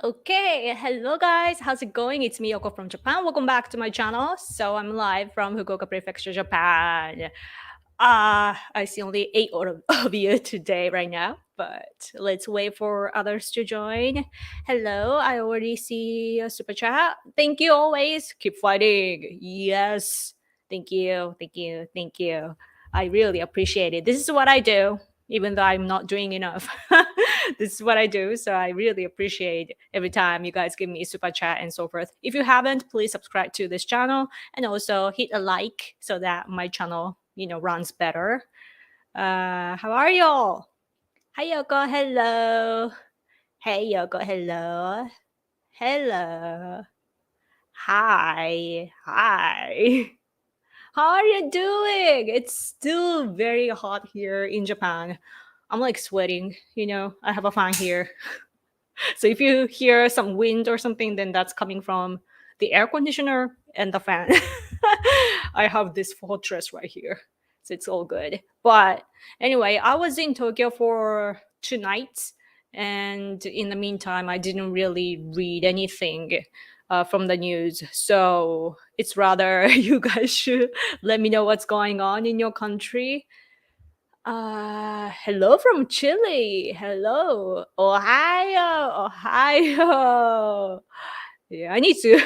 Okay, hello guys, how's it going? It's me Yoko from Japan. Welcome back to my channel. So I'm live from Fukuoka Prefecture, Japan. I see only 8 of you today right now, but let's wait for others to join. Hello, I already see a super chat. Thank you always. Keep fighting. Yes. Thank you. I really appreciate it. This is what I do, even though I'm not doing enough. This is what I do. So I really appreciate every time you guys give me a super chat and so forth. If you haven't, please subscribe to this channel and also hit a like so that my channel, runs better. How are y'all? Hi Yoko, hello. Hey Yoko, hello. Hello. Hi. How are you doing? It's still very hot here in Japan. I'm like sweating, I have a fan here. So if you hear some wind or something, then that's coming from the air conditioner and the fan. I have this fortress right here. So it's all good. But anyway, I was in Tokyo for 2 nights. And in the meantime, I didn't really read anything from the news. So it's rather you guys should let me know what's going on in your country. Hello from Chile. Hello. Ohio. Yeah, I need to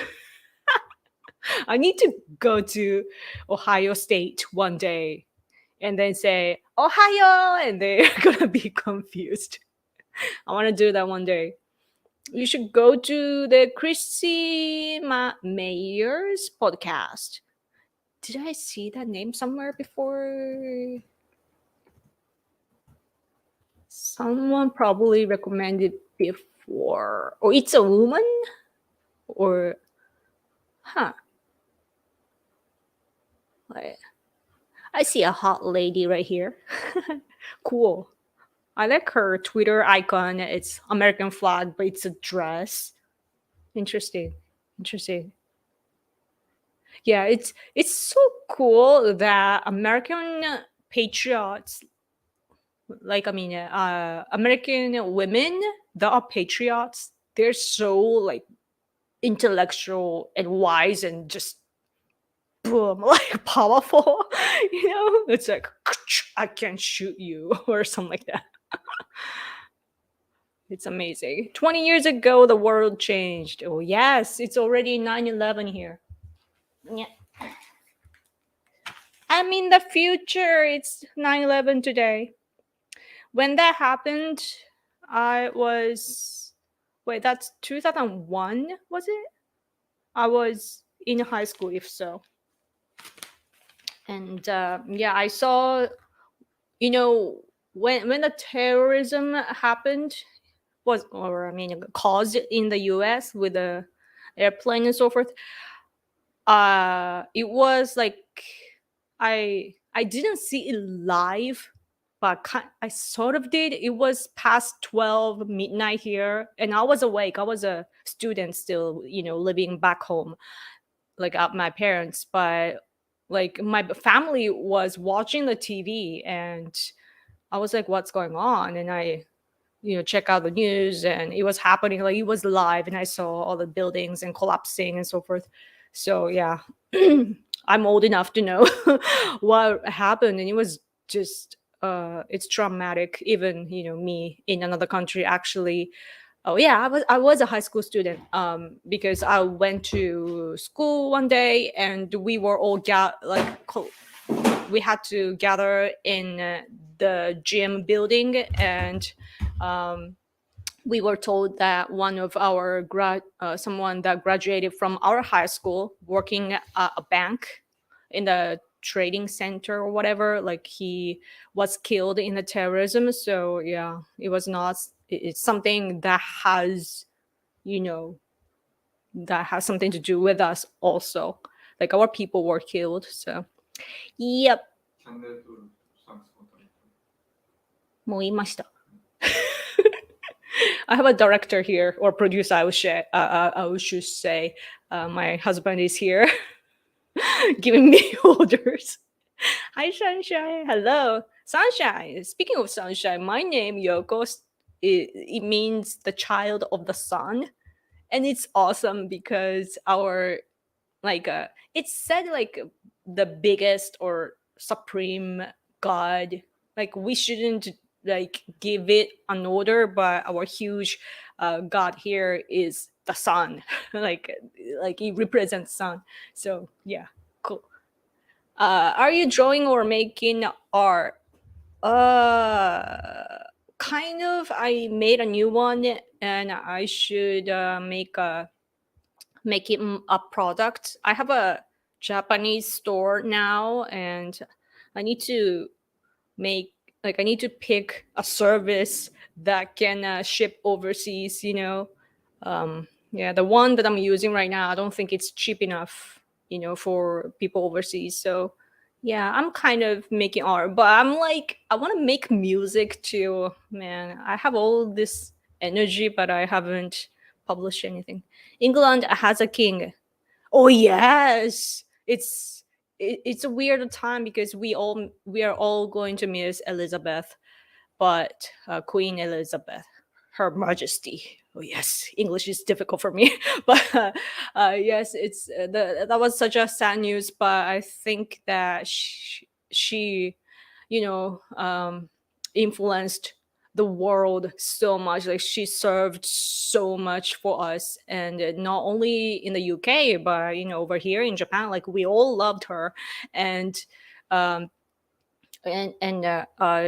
I need to go to Ohio State one day and then say Ohio and they're gonna be confused. I want to do that one day. You should go to the Chrissy Mayer's podcast. Did I see that name somewhere before? Someone probably recommended before. Or it's a woman? Or, huh. Like, I see a hot lady right here. Cool. I like her Twitter icon. It's American flag, but it's a dress. Interesting. Interesting. Yeah, it's so cool that American patriots, like American women that are patriots, they're so like intellectual and wise and just boom, like powerful. It's like I can shoot you or something like that. It's amazing. 20 years ago, the world changed. Oh, yes, it's already 9/11 here. Yeah. I'm in the future. It's 9/11 today. When that happened, I was. Wait, that's 2001, was it? I was in high school, if so. And yeah, I saw, you know, when the terrorism happened, caused in the US with the airplane and so forth. It was like I didn't see it live, but I sort of did. It was past 12 midnight here, and I was awake. I was a student still, living back home, like at my parents. But like my family was watching the TV, and I was like, "What's going on?" And I check out the news, and it was happening, like it was live, and I saw all the buildings and collapsing and so forth. So yeah, I'm old enough to know what happened, and it was just it's traumatic. Even me in another country actually. Oh yeah, I was a high school student because I went to school one day, and we were all we had to gather in the gym building, and um, we were told that one of our someone that graduated from our high school working at a bank in the trading center or whatever, like he was killed in the terrorism. So yeah, it was not. It's something that has, you know, that has something to do with us also. Like our people were killed. So yep. もう言いました. I have a director here or producer. I should say. My husband is here, giving me orders. Hi, Sunshine. Hello, Sunshine. Speaking of sunshine, my name Yoko. It means the child of the sun. And it's awesome because our it's said like the biggest or supreme god, like we shouldn't like give it an order, but our huge god here is the sun. like like he represents sun. So yeah, cool. Are you drawing or making art? uh Kind of. I made a new one, and I should make it a product. I have a Japanese store now, and I need to make I need to pick a service that can ship overseas. Yeah, the one that I'm using right now, I don't think it's cheap enough, for people overseas. So yeah, I'm kind of making art, but I'm like, I want to make music too. Man, I have all this energy, but I haven't published anything. England has a king. Oh yes, it's a weird time because we are all going to miss Elizabeth, but Queen Elizabeth, Her Majesty. Oh yes, English is difficult for me, but yes, that was such a sad news. But I think that she you know, influenced the world so much. Like she served so much for us, and not only in the UK, but over here in Japan, like we all loved her, and um,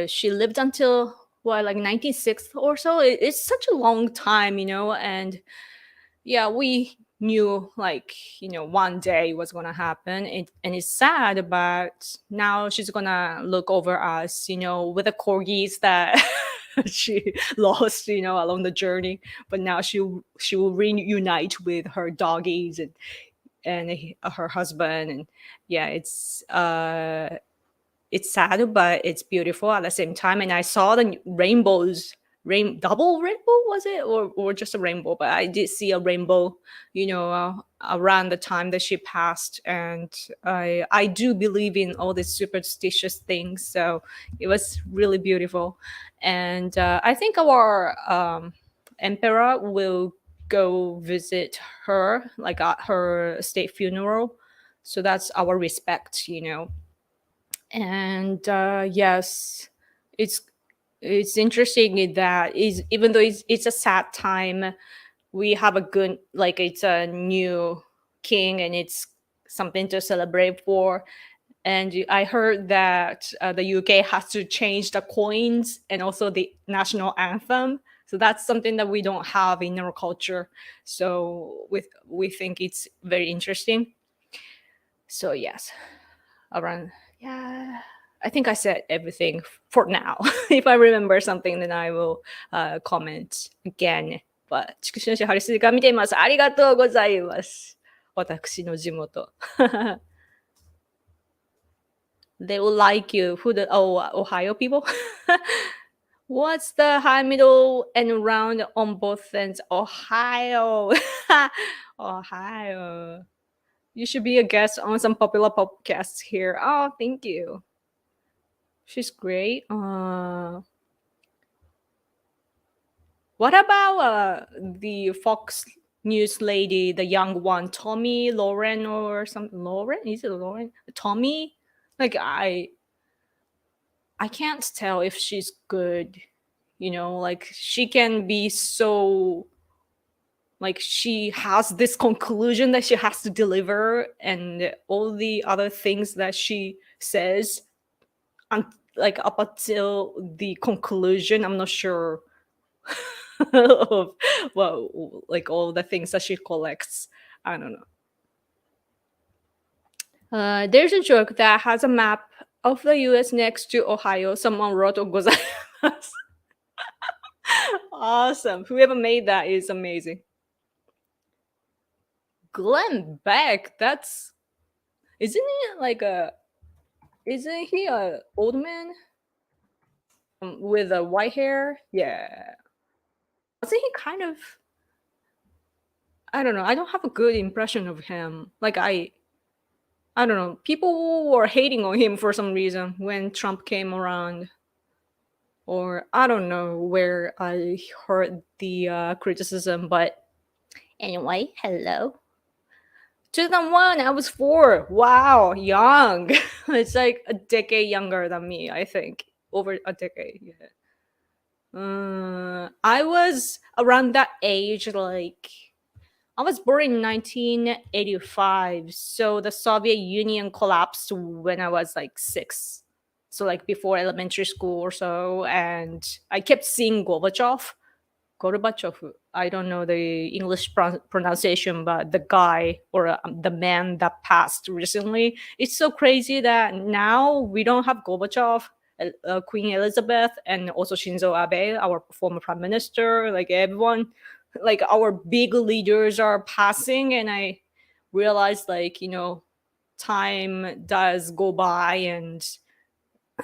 she lived until what, like 96 or so. It's such a long time, and yeah, we knew like one day was gonna happen, and it's sad, but now she's gonna look over us, with the corgis that she lost, along the journey. But now she will reunite with her doggies and her husband. And yeah, it's sad, but it's beautiful at the same time. And I saw the rainbows, double rainbow was it, or just a rainbow? But I did see a rainbow, around the time that she passed. And I do believe in all these superstitious things, so it was really beautiful. And I think our emperor will go visit her, like at her state funeral. So that's our respect. And yes, it's it's interesting that is, even though it's a sad time, we have a good, like it's a new king, and it's something to celebrate for. And I heard that the UK has to change the coins and also the national anthem. So that's something that we don't have in our culture. So we think it's very interesting. So yes, around, yeah, I think I said everything for now. If I remember something, then I will comment again. But筑紫野市ハリスが見ています。ありがとうございます。私の地元。They will like you. Ohio people? What's the high, middle, and round on both ends? Ohio. Ohio. You should be a guest on some popular podcasts here. Oh, thank you. She's great. What about the Fox News lady, the young one, Tommy Lauren or something? Lauren? Is it Lauren? Tommy? Like I can't tell if she's good. Like she can be so, like she has this conclusion that she has to deliver, and all the other things that she says, and like up until the conclusion, I'm not sure of, well, like all the things that she collects. I don't know. There's a joke that has a map of the US next to Ohio. Someone wrote "Gozaimasu." Awesome. Whoever made that is amazing. Glenn Beck, that's, isn't he like a, isn't he a old man with a white hair? Yeah. Wasn't he kind of, I don't know. I don't have a good impression of him. Like I don't know. People were hating on him for some reason when Trump came around, or I don't know where I heard the criticism, but Anyway, hello. 2001, I was 4. Wow, young. It's like a decade younger than me, I think. Over a decade, yeah. I was around that age, like, I was born in 1985, so the Soviet Union collapsed when I was like 6. So, like, before elementary school or so, and I kept seeing Gorbachev. I don't know the English pronunciation, but the guy or the man that passed recently. It's so crazy that now we don't have Gorbachev, Queen Elizabeth, and also Shinzo Abe, our former prime minister. Like everyone, like our big leaders are passing, and I realized, like, time does go by, and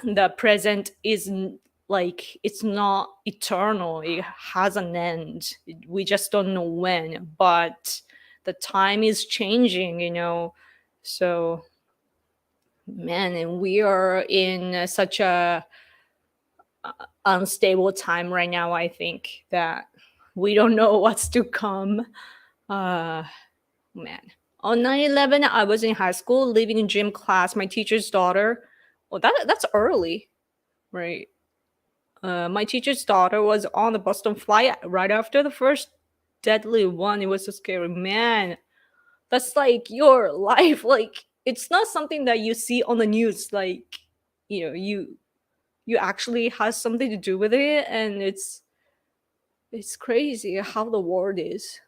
the present isn't, like, it's not eternal, it has an end. We just don't know when, but the time is changing, so, man, and we are in such a unstable time right now. I think that we don't know what's to come. uh Man, on 9/11, I was in high school living in gym class, my teacher's daughter. Well, that's early, right? My teacher's daughter was on the Boston flight right after the first deadly one. It was so scary, man. That's like your life. Like, it's not something that you see on the news. Like, you actually has something to do with it, and it's crazy how the world is,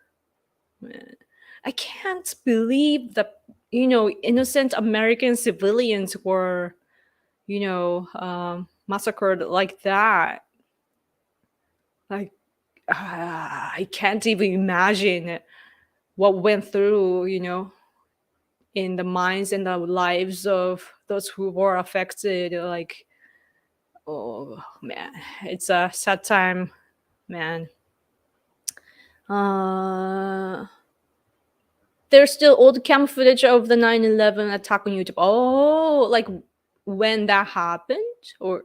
man. I can't believe that innocent American civilians were massacred like that. Like, I can't even imagine what went through, in the minds and the lives of those who were affected. Like, oh man, it's a sad time, man. Uh, there's still old cam footage of the 9/11 attack on YouTube. Oh, like when that happened, or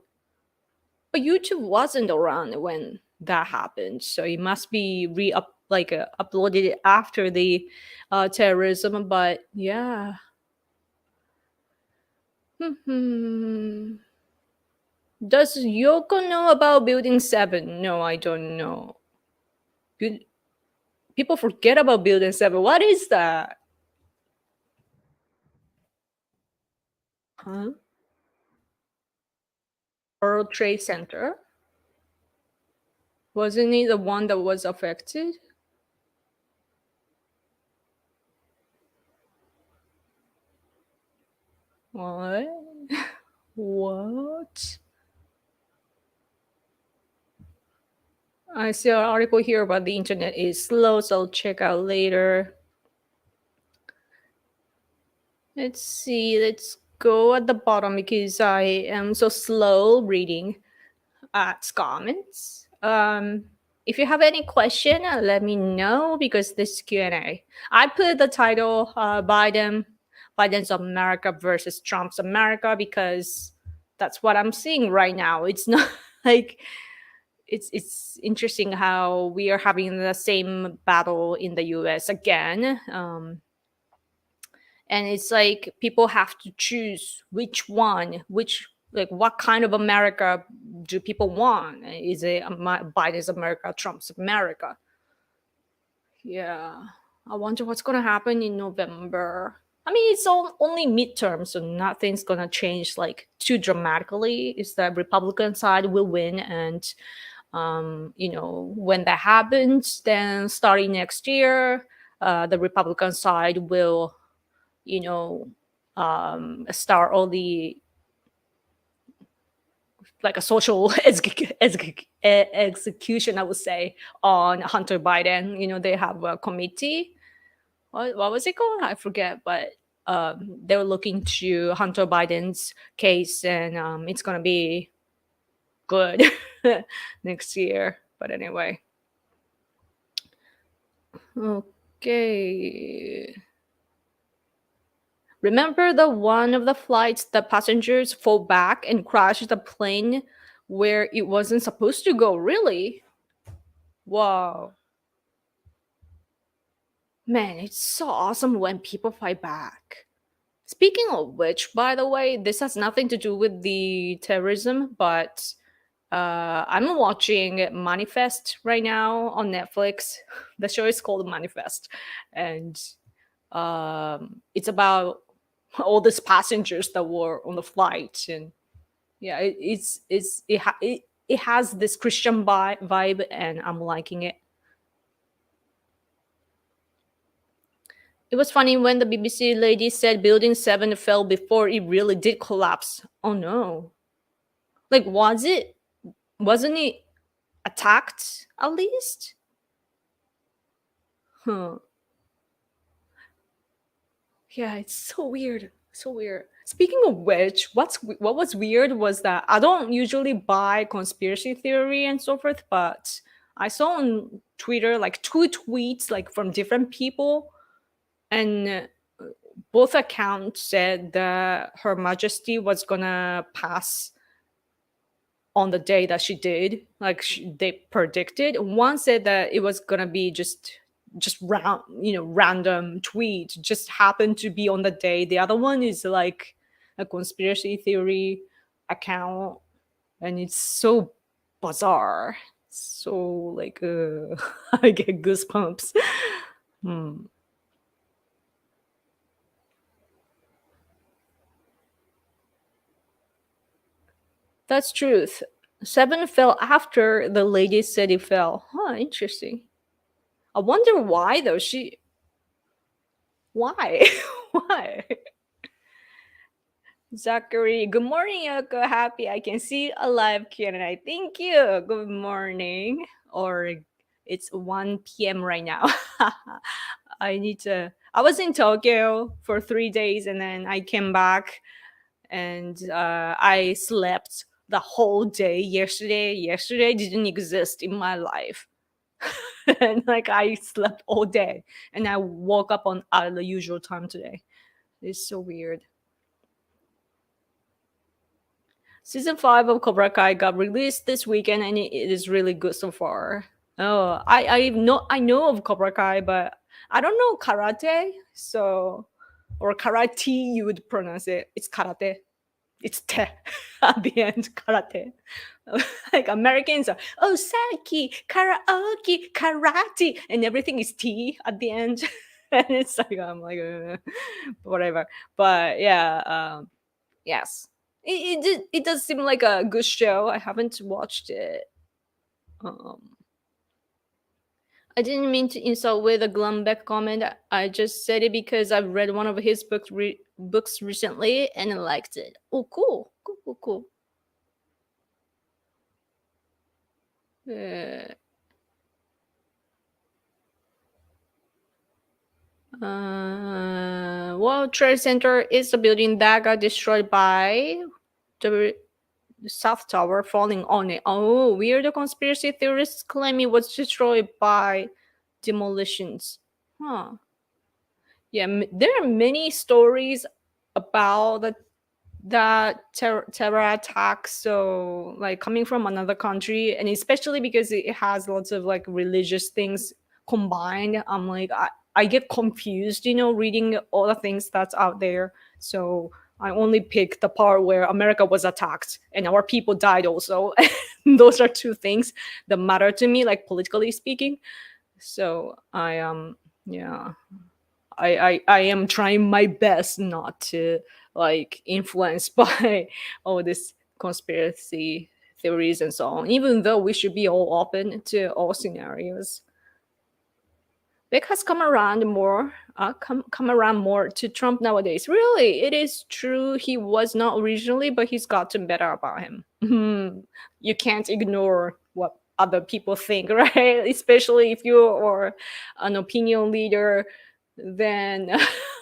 but YouTube wasn't around when that happened, so it must be uploaded after the terrorism. But yeah. Hmm. Does Yoko know about Building 7? No, I don't know. Bu- People forget about Building 7. What is that? Huh? World Trade Center? Wasn't it the one that was affected? What? What? I see an article here about the internet is slow, so I'll check out later. Let's see. Let's go at the bottom because I am so slow reading at comments. If you have any question, let me know because this Q&A. I put the title Biden's America versus Trump's America because that's what I'm seeing right now. It's not like it's interesting how we are having the same battle in the US again. And it's like people have to choose which, like, what kind of America do people want? Is it Biden's America, Trump's America? Yeah, I wonder what's gonna happen in November. I mean, it's only midterm, so nothing's gonna change like too dramatically. Is that Republican side will win, and when that happens, then starting next year, the Republican side will you know start all the, like, a social execution, I would say, on Hunter Biden. They have a committee. What was it called? I forget, but they were looking to Hunter Biden's case, and it's gonna be good next year. But anyway, okay. Remember the one of the flights the passengers fall back and crash the plane where it wasn't supposed to go? Really? Wow. Man, it's so awesome when people fight back. Speaking of which, by the way, this has nothing to do with the terrorism, but I'm watching Manifest right now on Netflix. The show is called Manifest, and it's about all these passengers that were on the flight, and yeah, it has this Christian vibe, and I'm liking it. It was funny when the BBC lady said Building 7 fell before it really did collapse. Oh no. Like, wasn't it attacked at least? Huh. Yeah, it's so weird. So weird. Speaking of which, what was weird was that I don't usually buy conspiracy theory and so forth, but I saw on Twitter like two tweets like from different people, and both accounts said that Her Majesty was gonna pass on the day that she did, like they predicted. One said that it was gonna be just round, random tweet, just happened to be on the day. The other one is like a conspiracy theory account, and it's so bizarre. So like, I get goosebumps. Hmm. That's truth. Seven fell after the lady said it fell. Huh, interesting. I wonder why though. Why? Why? Zachary, good morning, Yoko. Happy I can see a live Q&A. Thank you. Good morning. Or it's 1 p.m. right now. I was in Tokyo for 3 days and then I came back and I slept the whole day yesterday. Yesterday didn't exist in my life. And like I slept all day and I woke up on at the usual time today. It's so weird. Season 5 of Cobra Kai got released this weekend and it is really good so far. Oh, I know of Cobra Kai, but I don't know karate. So, or karate, you would pronounce it. It's karate. It's te at the end, karate. Like Americans are, oh, saki, karaoke, karate, and everything is T at the end. And it's like, I'm like, whatever. But yeah, yes. It does seem like a good show. I haven't watched it. Um, I didn't mean to insult with a Glenn Beck comment. I just said it because I've read one of his books recently and I liked it. Oh, cool. Cool, cool, cool. Uh, World Trade Center is the building that got destroyed by the South Tower falling on it. Oh, weird. The conspiracy theorists claim it was destroyed by demolitions. Huh. Yeah, there are many stories about terror attack. So like coming from another country, and especially because it has lots of like religious things combined, I'm like I get confused, reading all the things that's out there. So I only pick the part where America was attacked and our people died also. Those are two things that matter to me, like politically speaking. So yeah, I am trying my best not to like influenced by all this conspiracy theories and so on, even though we should be all open to all scenarios. Vic has come around more to Trump nowadays. Really, it is true. He was not originally, but he's gotten better about him. You can't ignore what other people think, right? Especially if you are an opinion leader, then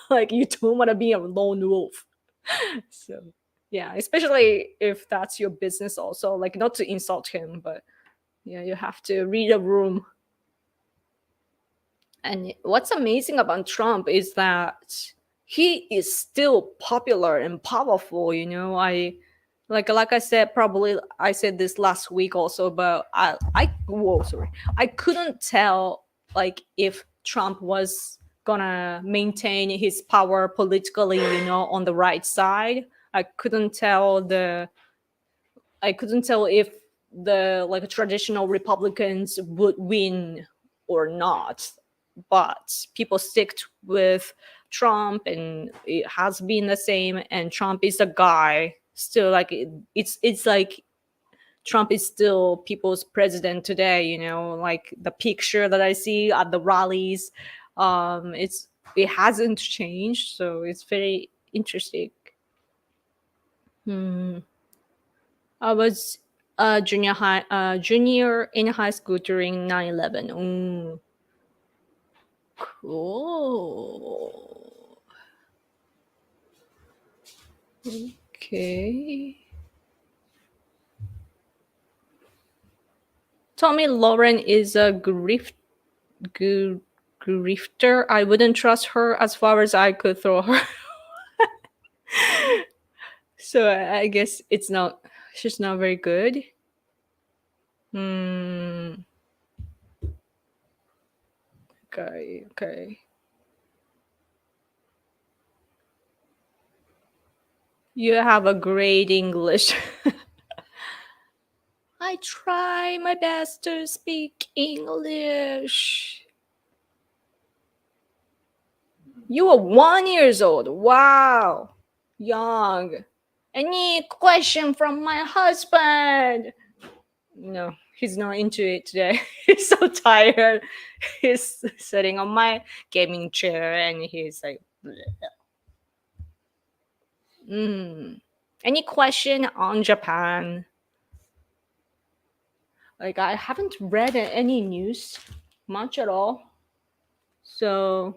like you don't want to be a lone wolf. So yeah, especially if that's your business also, like not to insult him, but yeah, you have to read a room. And what's amazing about Trump is that he is still popular and powerful. I like I said, probably I said this last week also, but I whoa, sorry, I couldn't tell like if Trump was gonna maintain his power politically, on the right side. I couldn't tell the I couldn't tell if the like traditional Republicans would win or not, but people stick with Trump, and it has been the same. And Trump is a guy still, like it's like Trump is still people's president today. Like the picture that I see at the rallies, it hasn't changed, so it's very interesting. Hmm. I was junior in high school during 9/11. Cool. Okay. Tommy Lauren is a gr- grifter. I wouldn't trust her as far as I could throw her. So I guess it's not. She's not very good. Hmm. Okay. Okay. You have a great English. I try my best to speak English. You are 1 years old. Wow. Young. Any question from my husband? No, he's not into it today. He's so tired. He's sitting on my gaming chair and he's like, mm. Any question on Japan? Like, I haven't read any news much at all. So,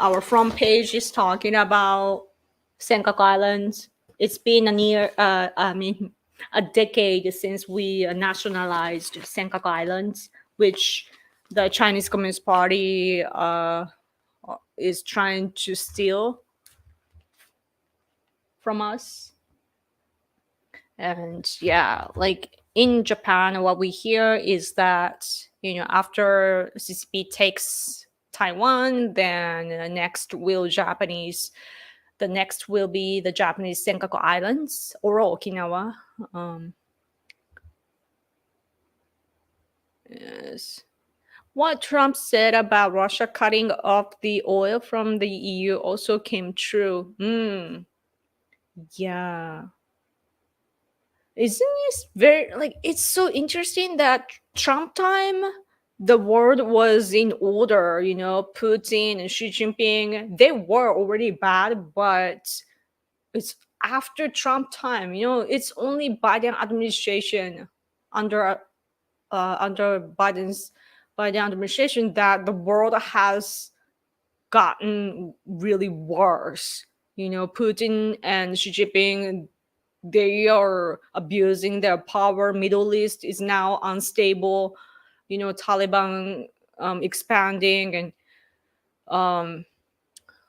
our front page is talking about Senko Islands. It's been a decade since we nationalized Senko Islands, which the Chinese Communist Party is trying to steal from us. And yeah, like in Japan, what we hear is that, after CCP takes Taiwan, then the next will be the Japanese Senkaku Islands or Okinawa. Yes. What Trump said about Russia cutting off the oil from the EU also came true. Yeah. Isn't it very, like, it's so interesting that Trump time the world was in order, Putin and Xi Jinping, they were already bad, but it's after Trump time, it's only Biden administration under under Biden administration that the world has gotten really worse. Putin and Xi Jinping, they are abusing their power. Middle East is now unstable. Taliban expanding, and um,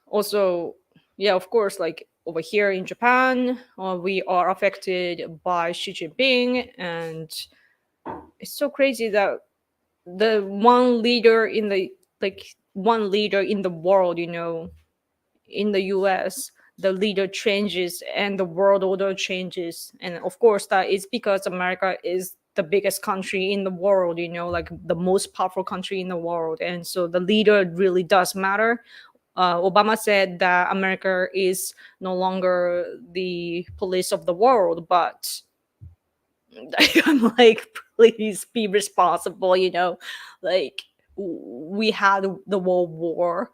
also, yeah, of course, like over here in Japan, we are affected by Xi Jinping, and it's so crazy that the one leader in the world, in the US, the leader changes and the world order changes. And of course, that is because America is the biggest country in the world, like the most powerful country in the world. And so the leader really does matter. Obama said that America is no longer the police of the world, but I'm like, please be responsible, like we had the World War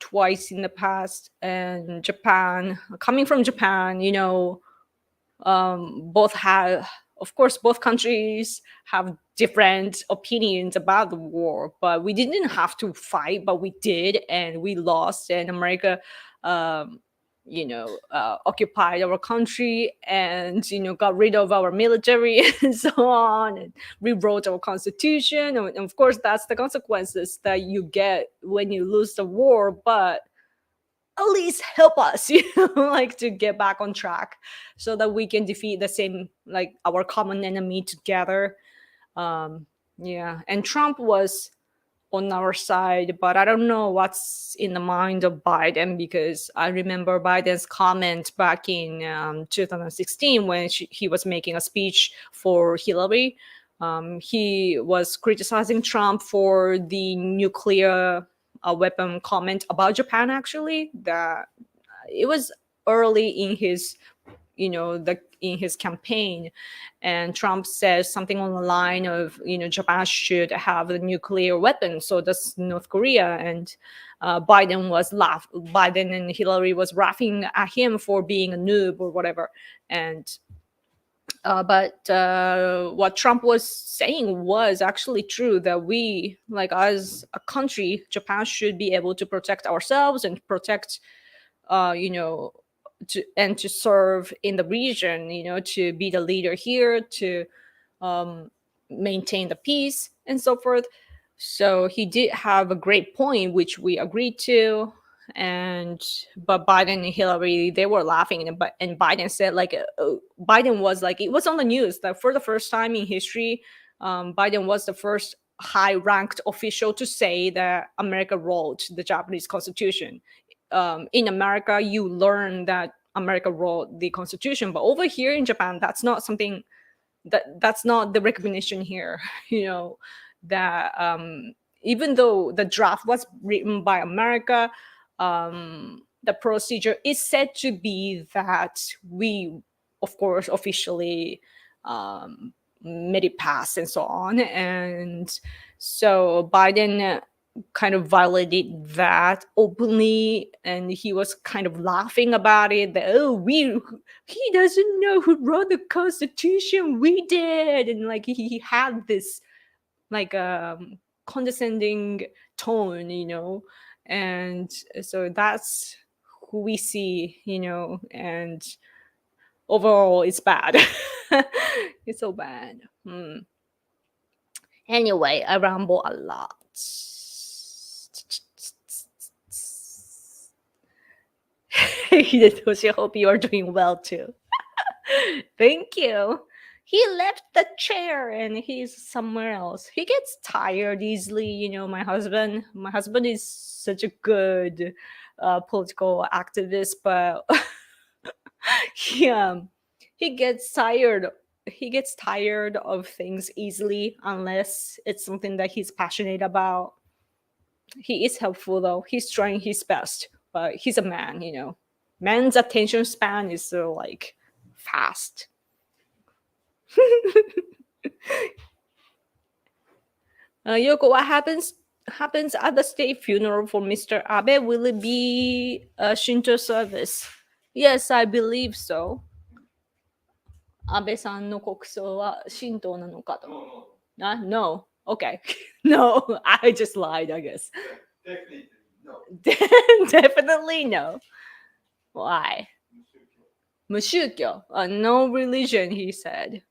twice in the past, and Japan, coming from Japan, both have, of course, both countries have different opinions about the war, but we didn't have to fight, but we did, and we lost, and America um, occupied our country, and got rid of our military and so on, and rewrote our constitution, and of course that's the consequences that you get when you lose the war. But at least help us, like to get back on track so that we can defeat the same, like our common enemy together. Yeah, and Trump was on our side, but I don't know what's in the mind of Biden, because I remember Biden's comment back in 2016 when he was making a speech for Hillary. He was criticizing Trump for the nuclear weapon comment about Japan. Actually, that it was early in his, the in his campaign, and Trump says something on the line of, Japan should have a nuclear weapon, so does North Korea. And Biden and Hillary was laughing at him for being a noob or whatever. And but what Trump was saying was actually true, that we, like, as a country, Japan should be able to protect ourselves and protect, you know, to serve in the region, to be the leader here, to um, maintain the peace and so forth. So he did have a great point, which we agreed to. And but Biden and Hillary, they were laughing, and Biden said, like, Biden was like, it was on the news that for the first time in history, Biden was the first high-ranked official to say that America wrote the Japanese Constitution. In America, you learn that America wrote the Constitution, but over here in Japan, that's not something that's not the recognition here. That even though the draft was written by America, the procedure is said to be that we, of course, officially made it pass and so on. And so Biden kind of violated that openly, and he was kind of laughing about it, that, oh, he doesn't know who wrote the Constitution, we did. And like he had this, like, condescending tone, and so that's who we see, and overall it's bad. It's so bad. Anyway, I ramble a lot. Hidetoshi, hope you are doing well too. Thank you. He left the chair and he's somewhere else. He gets tired easily, My husband is such a good political activist, but he he gets tired. He gets tired of things easily unless it's something that he's passionate about. He is helpful though. He's trying his best, but he's a man. Man's attention span is so, like, fast. Yoko, what happens at the state funeral for Mr. Abe? Will it be a Shinto service? Yes, I believe so. Abe-san no kokusou wa Shinto nano ka to? No. Okay. No, I just lied, I guess. Definitely no. Definitely no. Why? Mushukyo. No religion, he said.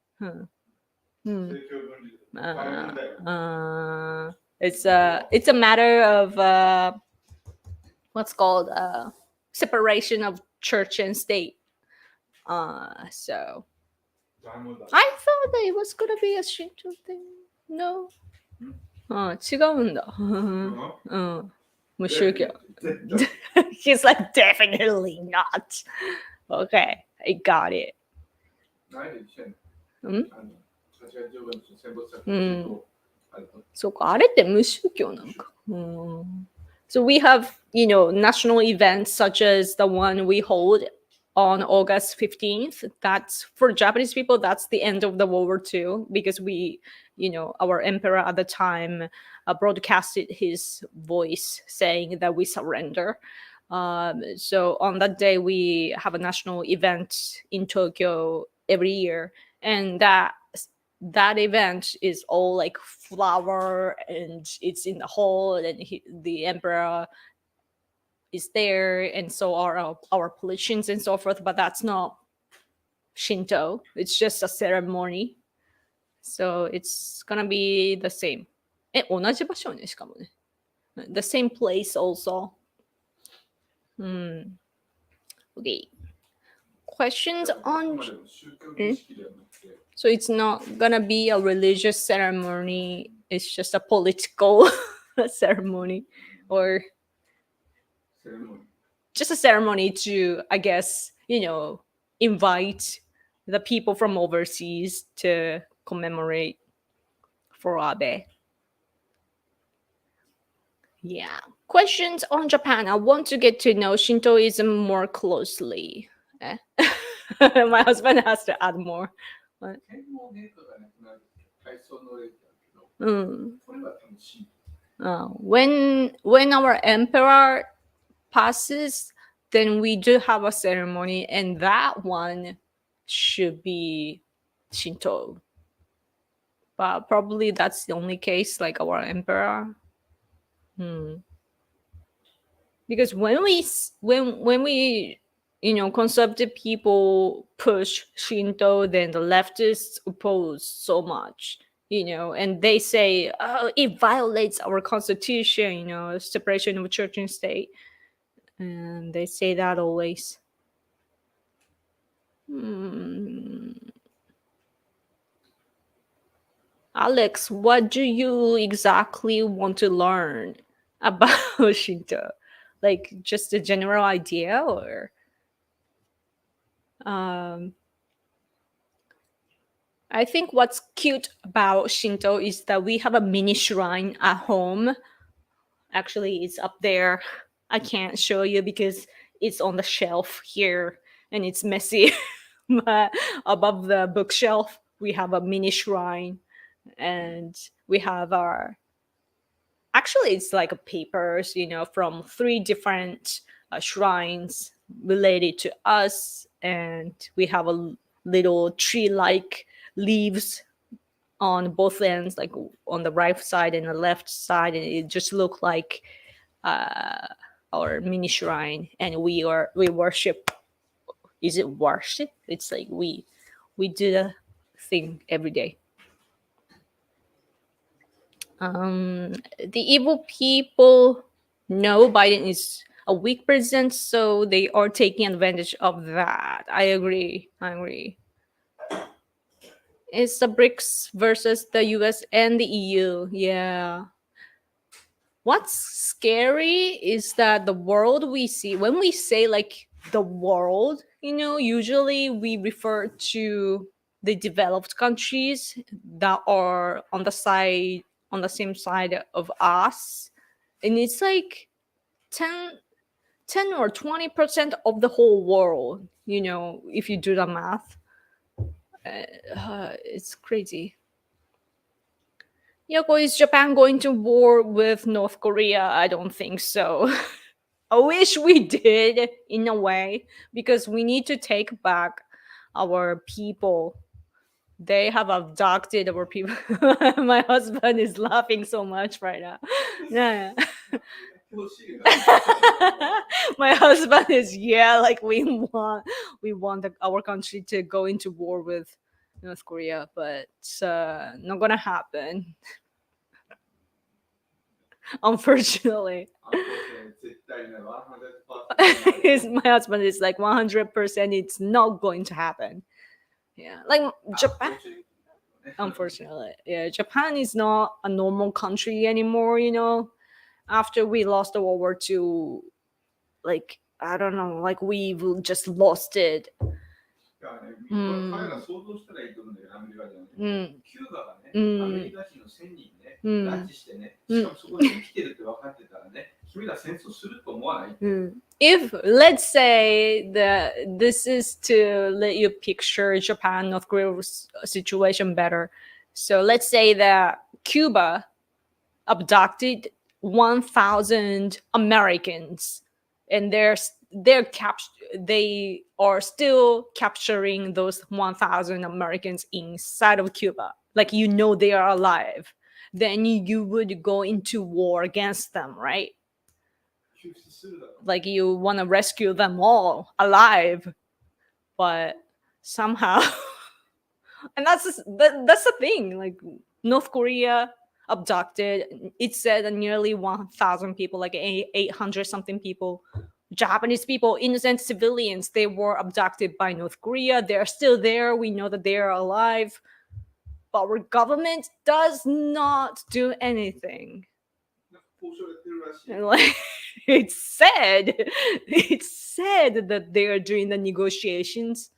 It's a matter of what's called separation of church and state. So I thought that it was gonna be a Shinto thing. No. 違うんだ。無宗教。He's like, definitely not. Okay, I got it. そうか、あれって無宗教なのか。So we have, national events such as the one we hold on August 15th. That's for Japanese people, that's the end of the World War II, because we, our emperor at the time broadcasted his voice saying that we surrender. So on that day, we have a national event in Tokyo every year. And that event is all like flower, and it's in the hall, and the emperor is there, and so are our politicians and so forth. But that's not Shinto, it's just a ceremony. So it's gonna be the same. 同じ場所ね、しかもね。The same place also. Okay. questions あ on くまでも宗教儀式ではなくて、 so it's not gonna be a religious ceremony, it's just a political ceremony or セレモニー。 just a ceremony to, I guess, invite the people from overseas to commemorate for Abe. Yeah. Questions on Japan. I want to get to know Shintoism more closely. Eh? My husband has to add more. What? 天皇陛下が亡くなる体操の例だけど、 Mm. これは楽しい。 When our emperor passes, then we do have a ceremony, and that one should be Shinto. But probably that's the only case, like our emperor. Because when we conservative people push Shinto, then the leftists oppose so much, and they say, oh, it violates our constitution, separation of church and state, and they say that always. Alex, what do you exactly want to learn about Shinto? Like just a general idea, or I think what's cute about Shinto is that we have a mini shrine at home. Actually, it's up there. I can't show you because it's on the shelf here and it's messy. But above the bookshelf, we have a mini shrine, and we have our, actually it's like papers, from 3 different shrines related to us, and we have a little tree-like leaves on both ends, like on the right side and the left side, and it just looked like our mini shrine. And we worship. Is it worship? It's like we do the thing every day. The evil people know Biden is a weak president, so they are taking advantage of that. I agree. It's the BRICS versus the US and the EU. Yeah. What's scary is that the world we see, when we say like the world, usually we refer to the developed countries that are on the same side of us. And it's like 10, 10 or 20% of the whole world, if you do the math. It's crazy. Yoko, is Japan going to war with North Korea? I don't think so. I wish we did, in a way, because we need to take back our people. They have abducted our people. My husband is laughing so much right now. Yeah. やってほしいが My husband is, yeah, like we want our country to go into war with North Korea, but it's not gonna happen. Unfortunately. あのね絶対ね、100% My husband is like 100% it's not going to happen. Yeah, like Japan. Unfortunately, yeah, Japan is not a normal country anymore. After we lost the World War II, like I don't know, like we just lost it. だからね、彼ら想像したらいいと思うんだけど、アメリカじゃなくて、キューバがね、アメリカ人の1000人ね、拉致してね、しかもそこで生きてるって分かってたらね、君ら戦争すると思わない？ If let's say that this is to let you picture Japan, North Korea situation better. So let's say that Cuba abducted 1,000 Americans, and they are still capturing those 1,000 Americans inside of Cuba. Like they are alive. Then you would go into war against them, right? 救出するだろう。 Like you want to rescue them all alive, but somehow, and that's the thing. Like North Korea abducted. It said that nearly 1,000 people, like 800 something people, Japanese people, innocent civilians, they were abducted by North Korea. They're still there. We know that they are alive. But our government does not do anything. なんか交渉やってるらしい。 And like it's said that they are doing the negotiations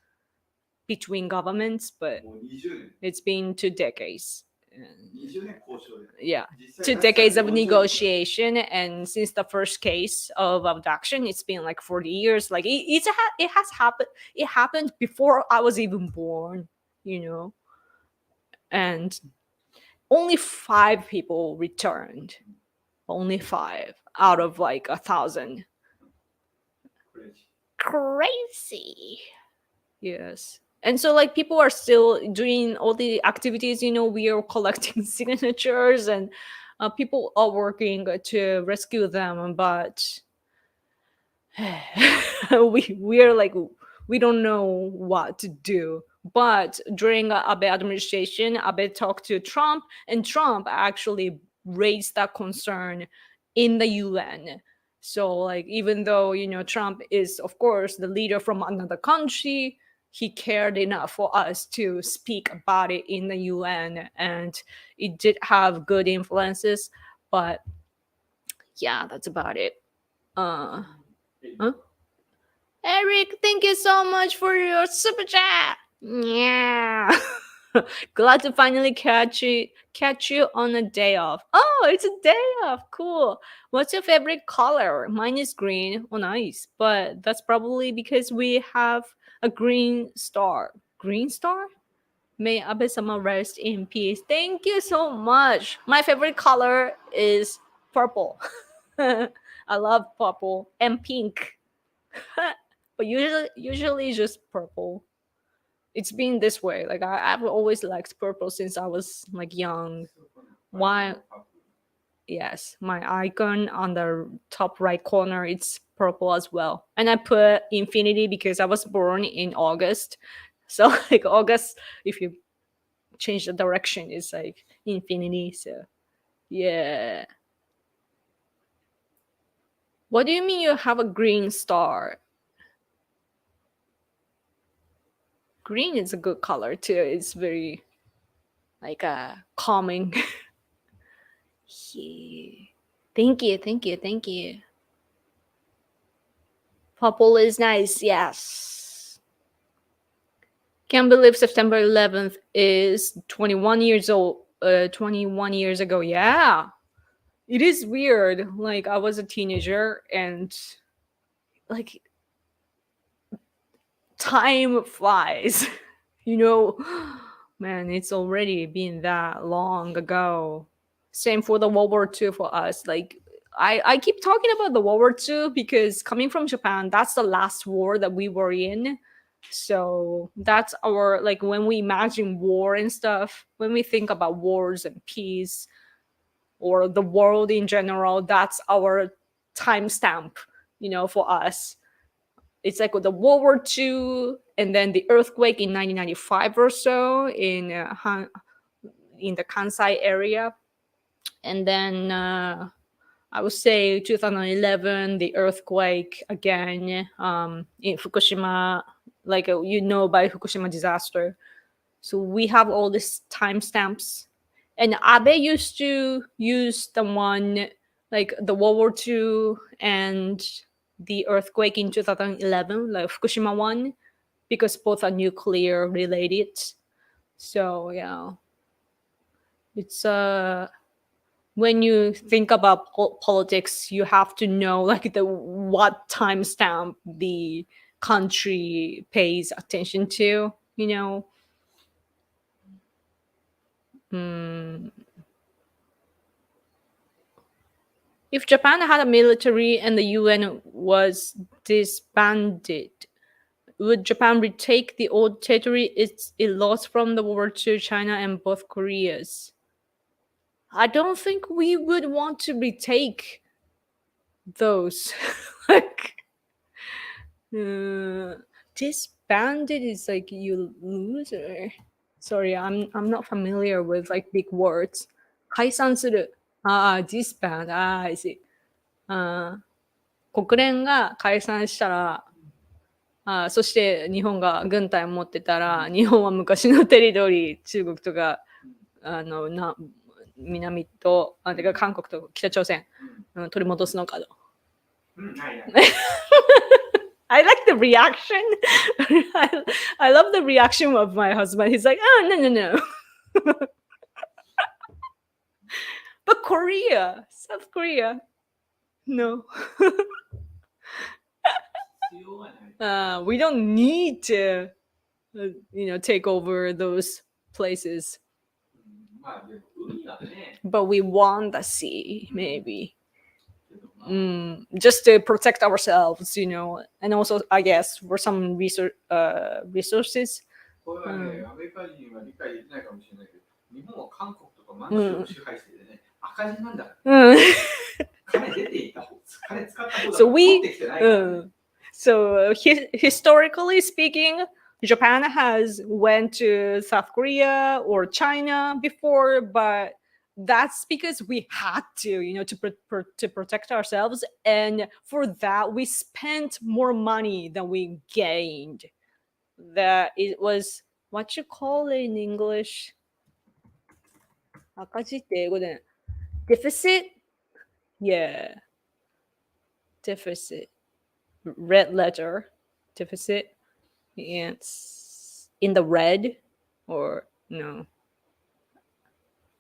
between governments, but もう20年。it's been 2 decades. 20年交渉で。Yeah, 実際 2 decades of 40年。 negotiation, and since the first case of abduction, it's been like 40 years. Like it has happened. It happened before I was even born, you know. And only 5 people returned. Only 5 out of like 1,000. Crazy. Yes. And so like people are still doing all the activities, you know, we are collecting signatures, and people are working to rescue them, but we're like, we don't know what to do. But during Abe administration, Abe talked to Trump, and Trump actually raised that concern in the UN. So like, even though, you know, Trump is of course the leader from another country, he cared enough for us to speak about it in the UN, and it did have good influences. But yeah, that's about it. Huh? Eric, thank you so much for your super chat. Yeah. Glad to finally catch you on a day off. Oh, it's a day off. Cool. What's your favorite color? Mine is green. Oh, nice. But that's probably because we have a green star. Green star? May Abe-sama rest in peace. Thank you so much. My favorite color is purple. I love purple and pink. But usually just purple. It's been this way. Like I've always liked purple since I was like young. Why? Yes, my icon on the top right corner, it's purple as well. And I put infinity because I was born in August. So like August, if you change the direction, it's like infinity. So yeah. What do you mean you have a green star? Green is a good color too. It's very like calming. Yeah. Thank you, thank you, thank you. Purple is nice, yes. Can't believe September 11th is 21 years old. 21 years ago, yeah. It is weird. Like I was a teenager, and like time flies. You know, man, it's already been that long ago. Same for the World War II for us. Like I keep talking about the World War II because coming from Japan, that's the last war that we were in. So that's our, like, when we imagine war and stuff, when we think about wars and peace or the world in general, that's our timestamp, you know, for us. It's like with the World War II, and then the earthquake in 1995 or so in the Kansai area, and then I would say 2011, the earthquake again in Fukushima, like you know, by Fukushima disaster. So we have all these timestamps, and Abe used to use the one like the World War II and the earthquake in 2011, like Fukushima one, because both are nuclear related. So yeah, it's when you think about politics, you have to know like the what timestamp the country pays attention to. You know, if Japan had a military and the UN was disbanded, would Japan retake the old territory it lost from the World War II, China, and both Koreas? I don't think we would want to retake those. Like, disbanded is like you lose. Sorry, I'm not familiar with like big words. 解散する. Disband. I see. 国連が解散したら、そして日本が軍隊を持ってたら、日本は昔のテリトリー、中国とか、南と、てか韓国と北朝鮮、取り戻すのかと。I like the reaction. I love the reaction of my husband. He's like, oh, no, no, no. But Korea, South Korea, no. We don't need to, take over those places. But we want the sea, maybe. Just to protect ourselves, and also, I guess, for some resources. これはね、アメリカ人は理解できないかもしれないけど、日本は韓国とか満州を支配しててね、赤字なんだ。金出ていった方、金使った方だ。取ってきてないからね。So historically speaking, Japan has went to South Korea or China before, but that's because we had to, to protect ourselves, and for that we spent more money than we gained. That it was what you call it in English. 赤字って英語で deficit? Yeah. Deficit. Red letter. Deficit. And in the red or no.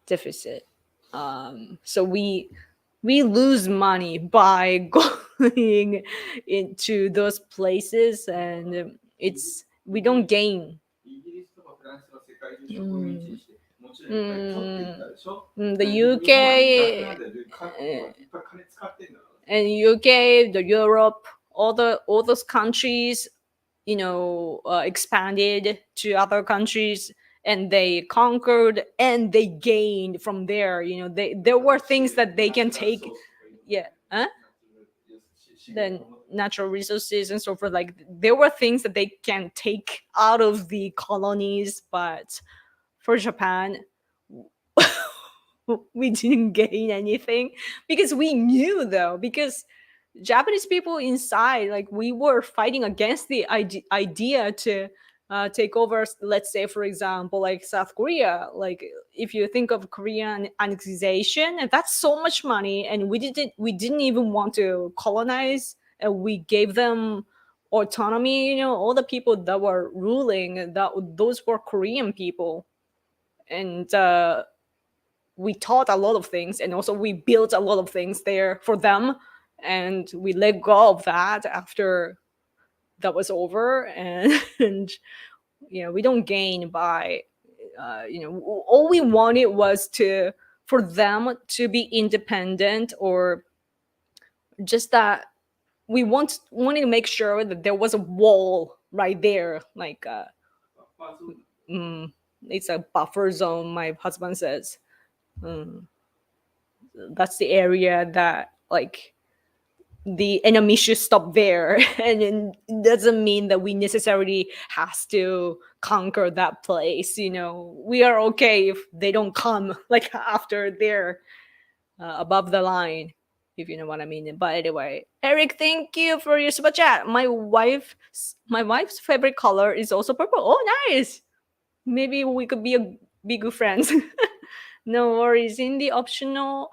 Deficit. So we lose money by going into those places, and we don't gain. The UK and UK, the Europe, all those countries, expanded to other countries, and they conquered and they gained from there. There were things that they can take. Yeah. Then natural resources and so forth. Like there were things that they can take out of the colonies, but for Japan, we didn't gain anything because we knew though, because Japanese people inside, like we were fighting against the idea to take over, let's say, for example, like South Korea. Like if you think of Korean annexation, that's so much money, and we didn't even want to colonize, and we gave them autonomy. All the people that were ruling, those were Korean people, and we taught a lot of things, and also we built a lot of things there for them, and we let go of that after that was over. And we don't gain by all we wanted was for them to be independent, or just that we wanted to make sure that there was a wall right there, like it's a buffer zone, my husband says. That's the area that like the enemy should stop there, and it doesn't mean that we necessarily has to conquer that place. We are okay if they don't come like after they're above the line, if you know what I mean. But anyway, Eric, thank you for your super chat. My wife's favorite color is also purple. Oh, nice. Maybe we could be good friends. No worries. In the optional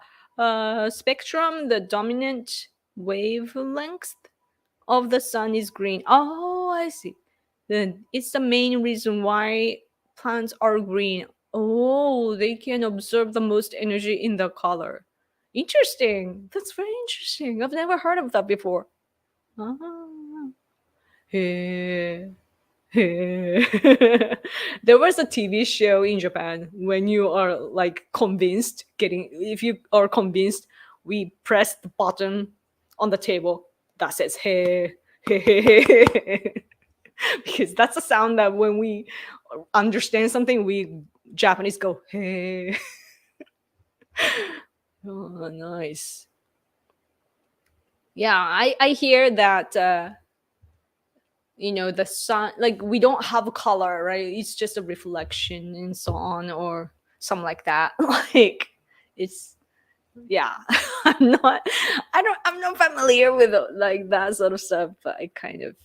spectrum, the dominant wavelength of the sun is green. Oh, I see. Then it's the main reason why plants are green. Oh, they can absorb the most energy in the color. Interesting. That's very interesting. I've never heard of that before. Ah. Hey. There was a TV show in Japan when you are like convinced, if you are convinced, we press the button on the table that says hey, hey, hey, hey. Because that's a sound that when we understand something, we Japanese go hey. Oh, nice. Yeah, I hear that the sun, like we don't have a color, right? It's just a reflection and so on, or something like that. Like it's, yeah. I'm not familiar with like that sort of stuff, but I kind of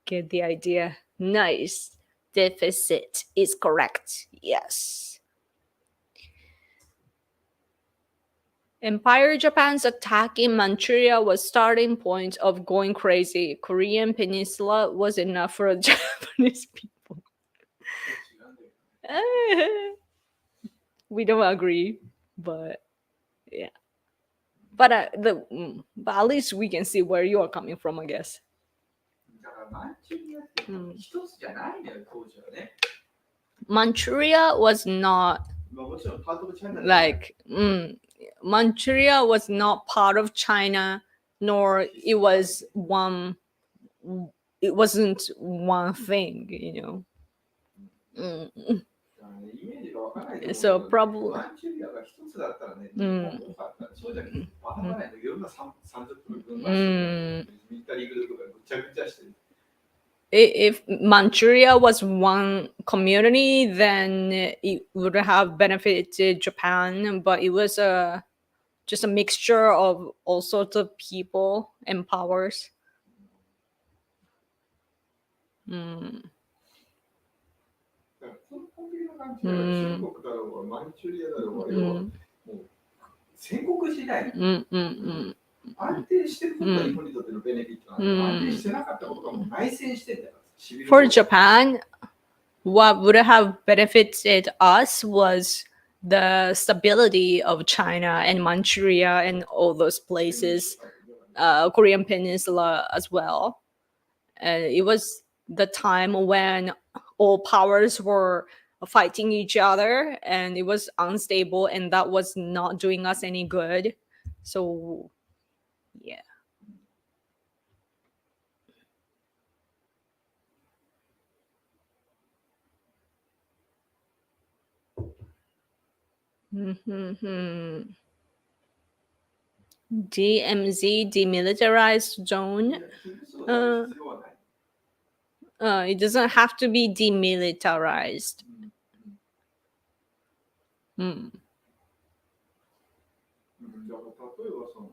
get the idea. Nice. Deficit is correct. Yes. Empire Japan's attack in Manchuria was starting point of going crazy. Korean Peninsula was enough for Japanese people. We don't agree, but yeah. But but at least we can see where you are coming from, I guess. だからマンチュリアって一つじゃないのよ、当時はね。Manchuria was not まあもちろんパートオブチャイナ like Manchuria was not part of China, nor it was one. It wasn't one thing, you know. So probably. マンチュリアが一つだったらね、日本多かったらそうじゃなくて、バラバラやのいろんな30分分割して、ミリタリーグループがぐちゃぐちゃしてる。If Manchuria was one community, then it would have benefited Japan, but it was just a mixture of all sorts of people and powers. だからこのコンビニの関係は中国だろうがマンチュリアだろうが、要はもう戦国時代、安定してることが日本にとってのベネフィットなんだ。安定してなかったことがもう内戦してんだから。For Japan, what would have benefited us was the stability of China and Manchuria and all those places, Korean Peninsula as well. It was the time when all powers were fighting each other and it was unstable and that was not doing us any good. So, yeah. DMZ, demilitarized zone. It doesn't have to be demilitarized. だから例えばその、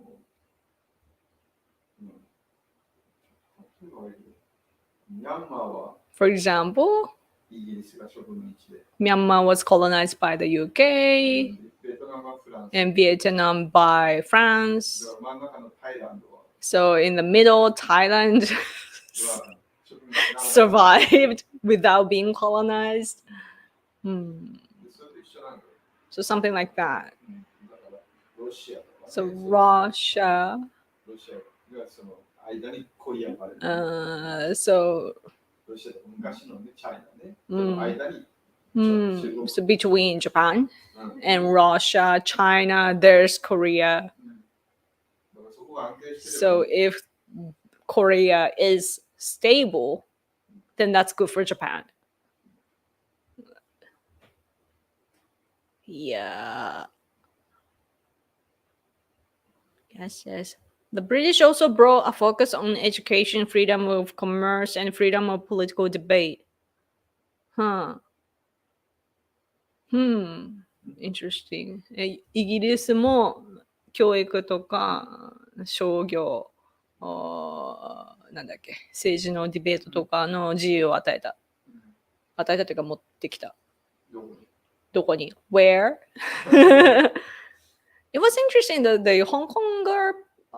ミャンマーは For example, イギリスが植民地で、 Myanmar was colonized by the UK ベトナムはフランス、 and Vietnam by France. 真ん中のタイランドは So in the middle, Thailand は植民地な survived without being colonized. それと一緒なんだよ。 So something like that. だからロシアとか、ね、So Russia. ロシアがその間にコリアがある。So ロシアと昔のね、チャイナね、その間に so between Japan and Russia, China, there's Korea. だからそこが安定してる。 So if Korea is stable, then that's good for Japan. Yeah. Yes. The British also brought a focus on education, freedom of commerce, and freedom of political debate. Interesting. イギリスも教育とか商業、なんだっけ、政治のディベートとかの自由を与えた。与えたというか持ってきた。どこに Where? It was interesting that the Hong Konger,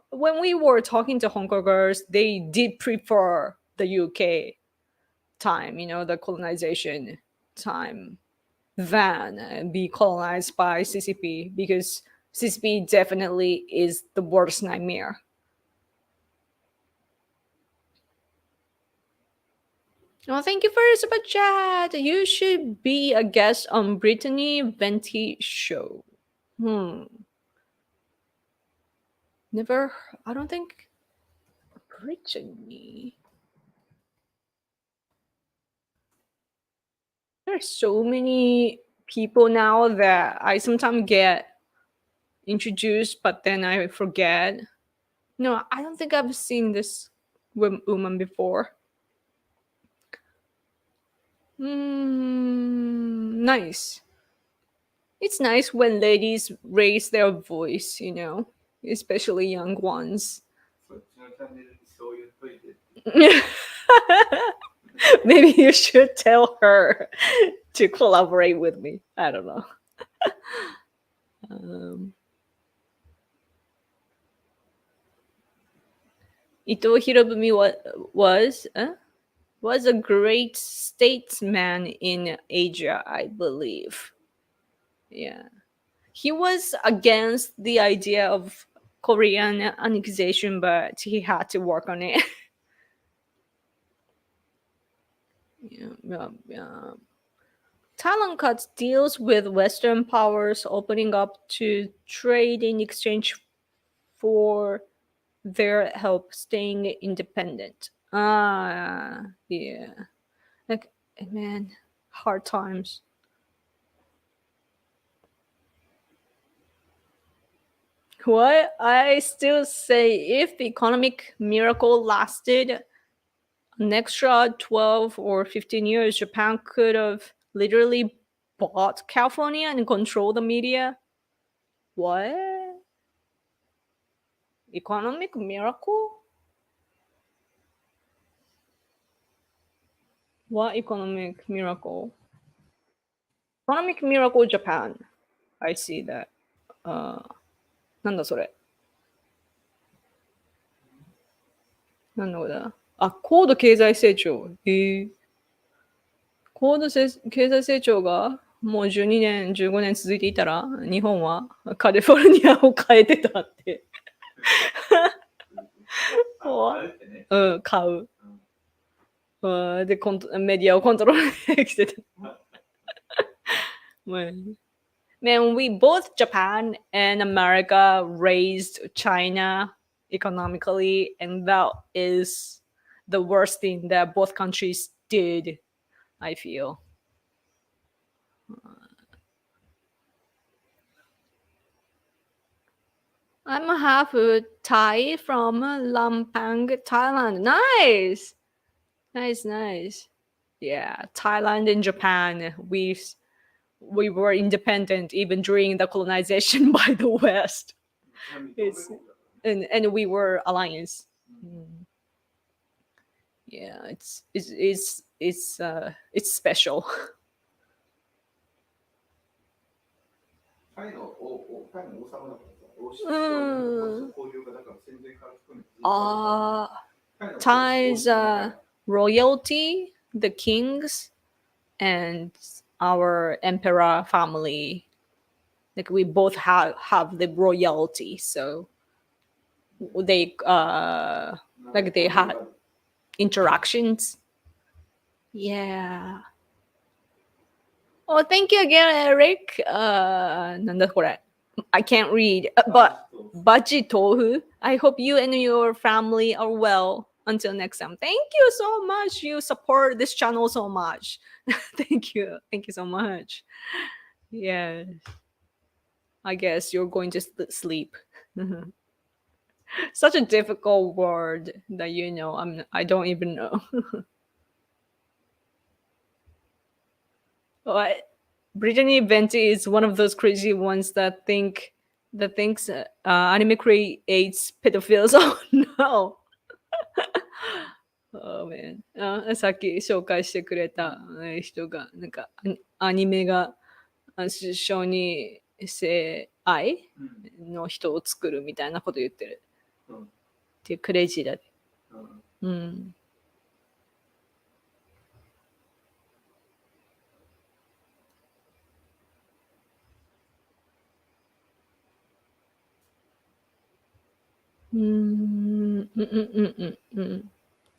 when we were talking to Hong Kongers, they did prefer the UK time, you know, the colonization time, than be colonized by CCP, because CCP definitely is the worst nightmare. Oh, thank you for your super chat. You should be a guest on Brittany Venti show. Never, I don't think Brittany. There are so many people now that I sometimes get introduced, but then I forget. No, I don't think I've seen this woman before. Nice. It's nice when ladies raise their voice, you know. especially young ones. そっちのチャンネルにそう言っといてって。Maybe you should tell her to collaborate with me. I don't know. Ito Hirobumi was a great statesman in Asia, I believe. Yeah. He was against the idea of Korean annexation, but he had to work on it. Yeah. Thailand cut deals with Western powers, opening up to trade in exchange for their help staying independent. Yeah. Like, man, hard times. What I still say, if the economic miracle lasted an extra 12 or 15 years, Japan could have literally bought California and controlled the media. What? Economic miracle? What economic miracle? Economic miracle Japan. I see that. なんだそれ。なんだこれだ。あ、高度経済成長。高度経済成長がもう12年、15年続いていたら、日本はカリフォルニアを変えてたって。うん、買う。で、メディアをコントロールできてた。Man, we both Japan and America raised China economically, and that is the worst thing that both countries did, I feel. I'm half Thai from Lampang, Thailand. Nice! Nice. Yeah, Thailand and Japan, we were independent even during the colonization by the West. And we were alliance. Yeah, it's special. タイの王様だからさ、王室と交流がだから戦前から含めて。Thai's royalty, the kings, and our emperor family. Like we both have the royalty, so they they had interactions. Yeah. Oh, thank you again, Eric. なんだこれ? I can't read, but Baji Tohu. I hope you and your family are well. Until next time. Thank you so much. You support this channel so much. Thank you so much. Yes. I guess you're going to sleep. Such a difficult word that I don't even know. What? Brittany Venti is one of those crazy ones that thinks anime creates pedophiles. Oh no. Oh man. さっき紹介してくれた人がなんかアニメが小児性愛の人を作るみたいなこと言ってる。っていうクレイジーだね。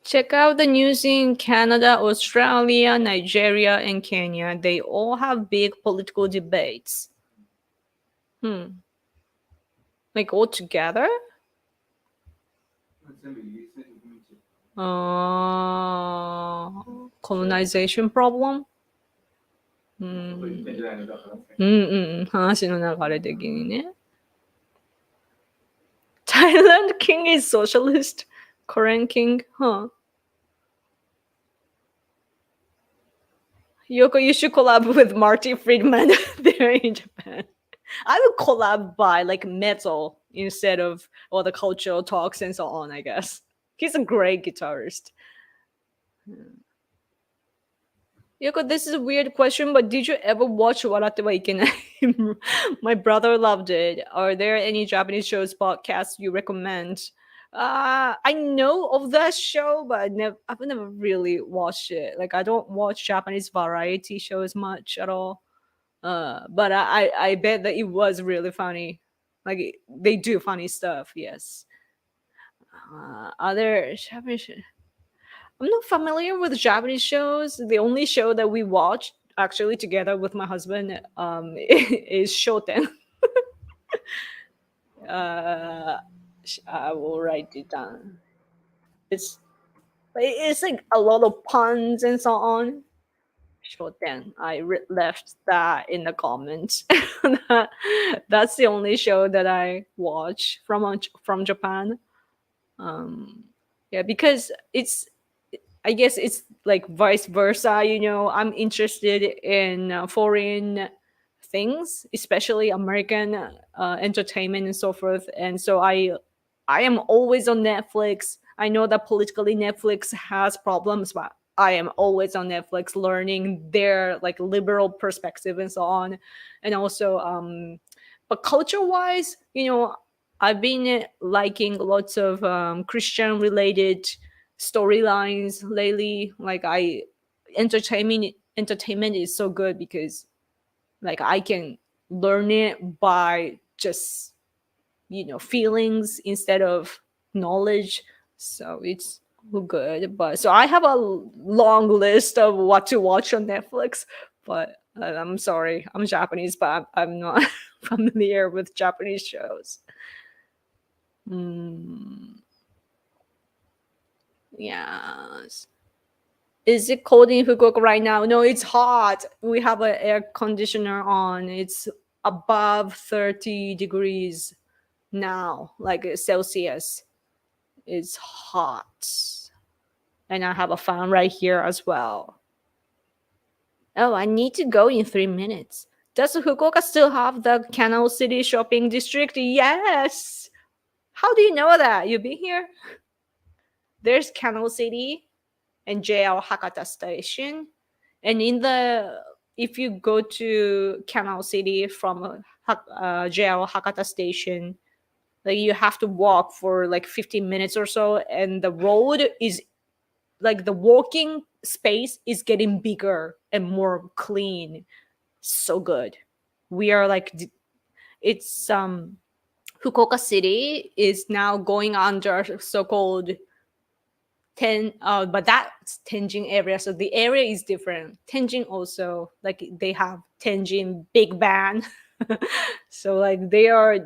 Check out the news in Canada, Australia, Nigeria, and Kenya. They all have big political debates. Like all together? Colonization problem? 話の流れ的にね。Thailand king is socialist. Korean king, huh? Yoko, you should collab with Marty Friedman there in Japan. I would collab by like metal instead of all the cultural talks and so on, I guess. He's a great guitarist. Yoko, this is a weird question, but did you ever watch Waratte wa Ikenai? My brother loved it. Are there any Japanese shows, podcasts you recommend? I know of that show, but I've never really watched it. Like, I don't watch Japanese variety shows much at all. But I bet that it was really funny. Like, they do funny stuff, yes. Other Japanese I'm not familiar with Japanese shows. The only show that we watched actually together with my husband is Shoten. Uh, I will write it down. It's it's like a lot of puns and so on. Shoten. Left that in the comments. That's the only show that I watch from Japan. Yeah, because I guess it's like vice versa. I'm interested in foreign things, especially American entertainment and so forth. And so I am always on Netflix. I know that politically Netflix has problems, but I am always on Netflix learning their like liberal perspective and so on. And also, but culture wise, I've been liking lots of Christian related storylines lately. Like I entertainment is so good because like I can learn it by just feelings instead of knowledge. So it's good. But so I have a long list of what to watch on Netflix, but I'm sorry, I'm Japanese, but I'm not familiar with Japanese shows. mm, yes. Is it cold in Fukuoka right now? No, it's hot. We have an air conditioner on. It's above 30 degrees now, like Celsius. It's hot. And I have a fan right here as well. Oh, I need to go in 3 minutes. Does Fukuoka still have the Canal City shopping district? Yes. How do you know that? You've been here? There's Canal City and JR Hakata Station. And if you go to Canal City from JR Hakata Station, like you have to walk for like 15 minutes or so, and the road is like the walking space is getting bigger and more clean. So good. We are like it's Fukuoka City is now going under so-called but that's Tenjin area, so the area is different. Tenjin also, like they have Tenjin Big Bang. So like they are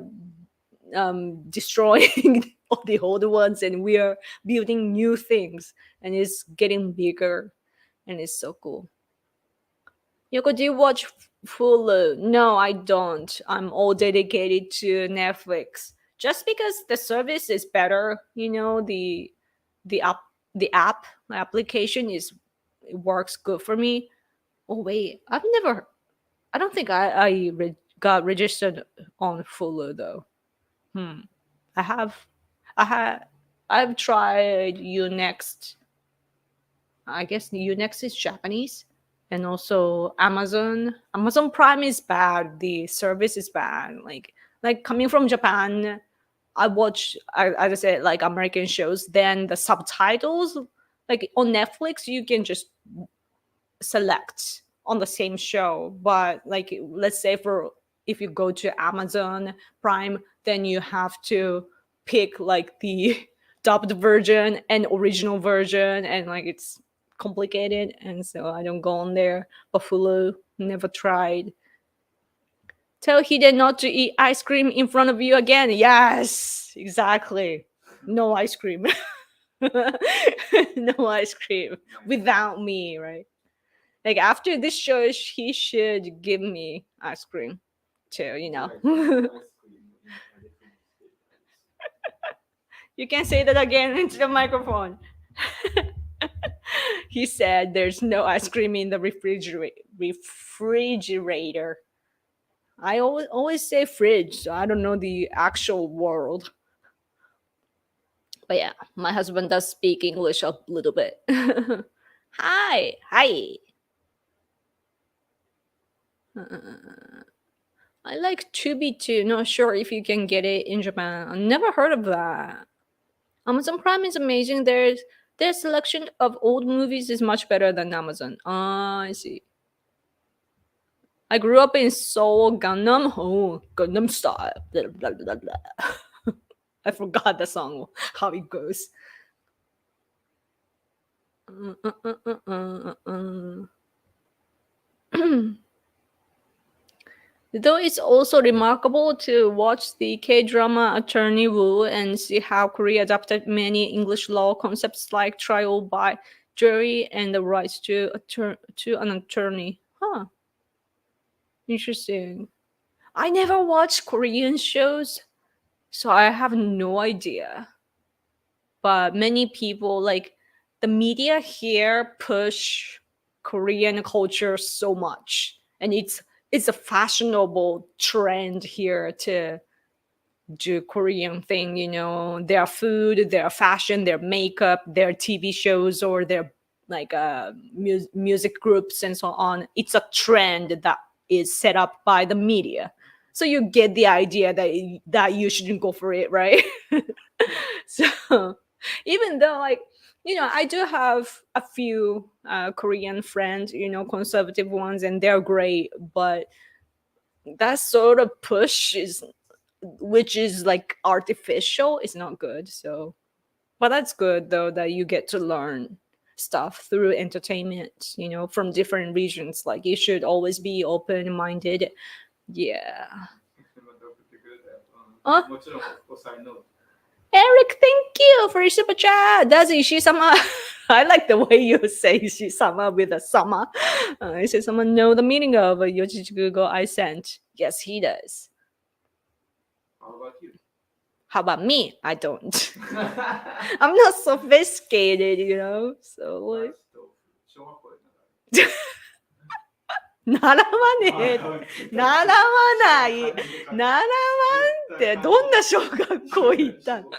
destroying all the old ones, and we are building new things, and it's getting bigger, and it's so cool. Yoko, do you watch Hulu? No, I don't. I'm all dedicated to Netflix. Just because the service is better, the app, the application it works good for me. Oh wait, I don't think got registered on Hulu though. Hmm. I have, I had, I've tried Unext. I guess Unext is Japanese, and also Amazon. Amazon Prime is bad. The service is bad. Like coming from Japan, I watch, as I said, like American shows. Then the subtitles, like on Netflix, you can just select on the same show. But like, let's say for if you go to Amazon Prime, then you have to pick like the dubbed version and original version, and like it's complicated, and so I don't go on there. But Hulu, never tried. Tell Hide not to eat ice cream in front of you again. Yes, exactly. No ice cream. No ice cream without me, right? Like after this show, he should give me ice cream too. You can say that again into the microphone. He said there's no ice cream in the refrigerator. I always say fridge, so I don't know the actual world. But yeah, my husband does speak English a little bit. Hi, hi. I like Tubi too. Not sure if you can get it in Japan. I never heard of that. Amazon Prime is amazing. Their selection of old movies is much better than Amazon. Ah, I see. I grew up in Seoul, Gangnam. Oh, Gangnam Style. Blah, blah, blah, blah. I forgot the song, how it goes. Though it's also remarkable to watch the K-drama Attorney Woo and see how Korea adapted many English law concepts like trial by jury and the rights to an attorney. Huh. Interesting. I never watched Korean shows, so I have no idea. But many people, like, the media here push Korean culture so much, and it's a fashionable trend here to do Korean thing, their food, their fashion, their makeup, their TV shows, or their like music groups and so on. It's a trend that is set up by the media. So you get the idea that you shouldn't go for it, right? So even though, like, I do have a few Korean friends, conservative ones, and they're great, but that sort of push is, which is like artificial, is not good. So, but that's good though, that you get to learn stuff through entertainment, from different regions. Like, you should always be open minded. Yeah. また送ってくれたよ。あ、もちろん、お子さんの Eric, thank you for your super chat. Does Ishii-sama? I like the way you say Ishii-sama with a sama. Ishii-sama know the meaning of Yochichikugo I sent. Yes, he does. How about you? How about me? I don't. I'm not sophisticated, So like, 小学校で習わねえ。習わない。習わんってどんな小学校行ったの？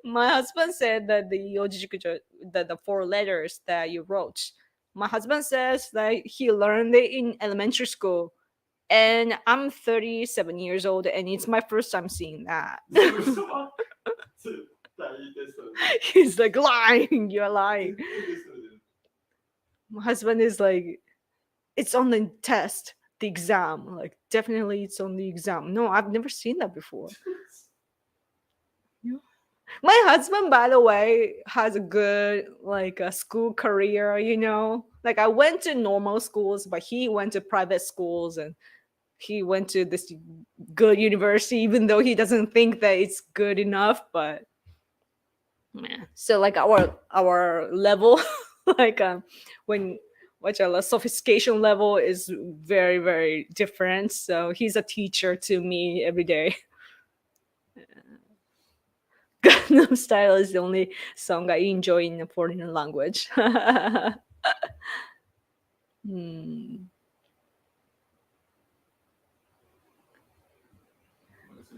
My husband said that the 4 letters that you wrote. My husband says that he learned it in elementary school, and I'm 37 years old, and it's my first time seeing that. He's like, lying. You're lying. My husband is like, it's on the test, the exam. Like, definitely it's on the exam. No, I've never seen that before. My husband, by the way, has a good like a school career, Like, I went to normal schools, but he went to private schools, and he went to this good university, even though he doesn't think that it's good enough. But yeah. So like our level, like when what your sophistication level is very, very different. So he's a teacher to me every day. Gangnam Style is the only song I enjoy in a foreign language.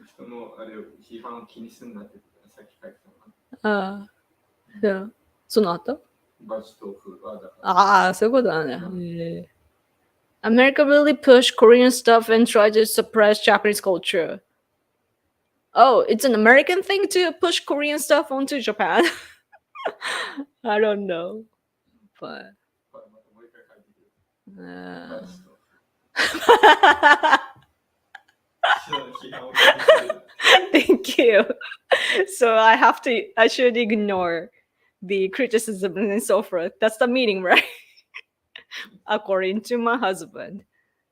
人のあれを批判を気にすんなってさっき書いてたのかああ、その後？バジ豆腐はだから。ああ、そういうことだね。America really pushed Korean stuff and tried to suppress Japanese culture. Oh, it's an American thing to push Korean stuff onto Japan? I don't know. But... またもう一回書いてくれる。バジ豆腐。批判を気にする。Thank you. So I should ignore the criticism and so forth. That's the meaning, right? According to my husband,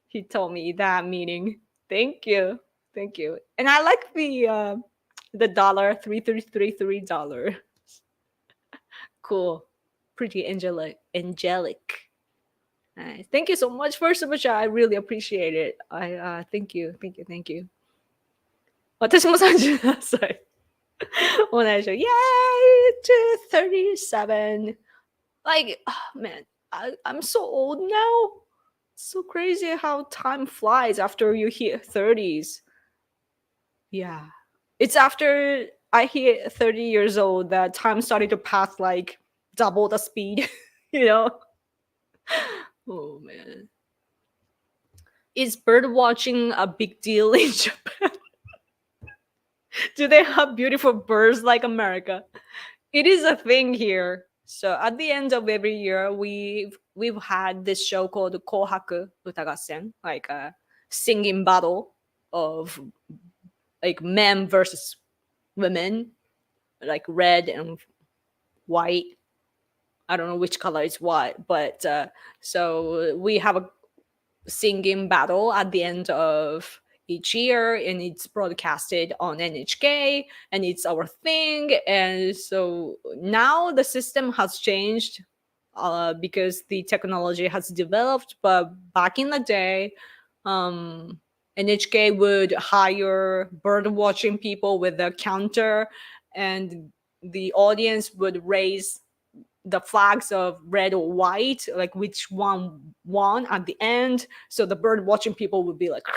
he told me that meaning. Thank you. And I like the dollar, $3,333. Cool. Pretty angelic. Nice. Thank you so much for super chat. I really appreciate it. Thank you. 私も37歳。同じよ。Yay! To 37. Like, oh man, I'm so old now. So crazy how time flies after you hit 30s. Yeah. It's after I hit 30 years old that time started to pass like double the speed, you know? Oh man. Is bird watching a big deal in Japan? Do they have beautiful birds like America? It is a thing here. So at the end of every year, we've had this show called Kohaku Utagassen, like a singing battle of like men versus women, like red and white. I don't know which color is what, but so we have a singing battle at the end of each year, and it's broadcasted on NHK, and it's our thing. And so now the system has changed because the technology has developed. But back in the day, um, NHK would hire bird watching people with a counter, and the audience would raise the flags of red or white, like which one won at the end. So the bird watching people would be like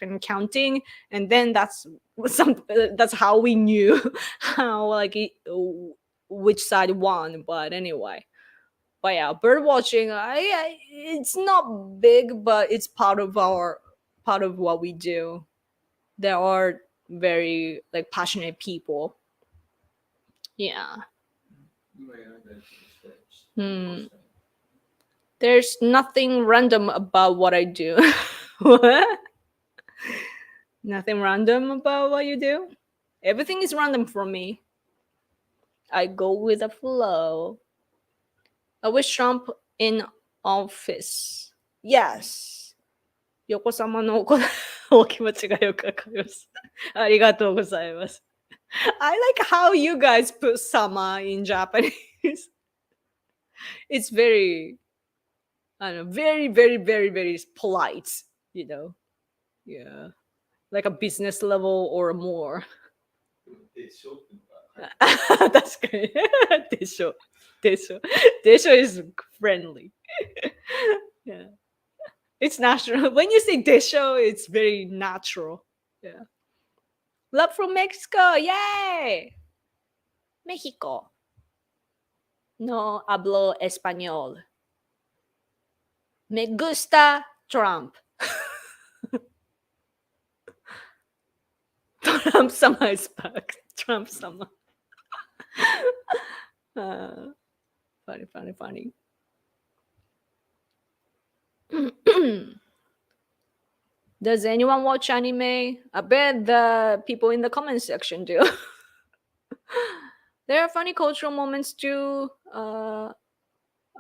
and counting, and then that's how we knew how which side won. But anyway, but yeah, bird watching, it's not big, but it's part of what we do. There are very like passionate people. Yeah. うん。There's nothing random about what I do. What? Nothing random about what you do? Everything is random for me. I go with the flow. I wish Trump in office. Yes. 横様のお気持ちがよくわかります。ありがとうございます。I like how you guys put sama in Japanese. It's very, I don't know, very, very, very, very polite, you know? Yeah. Like a business level or more. でしょっていうのが、はい、確かに。でしょ。でしょ。でしょ is friendly. Yeah. It's natural. When you say desho, it's very natural. Yeah. Love from Mexico. Yay! Mexico. No hablo español. Me gusta Trump. Trump sama is back. Trump sama. Funny, funny, funny. Does anyone watch anime? I bet the people in the comment section do. There are funny cultural moments too.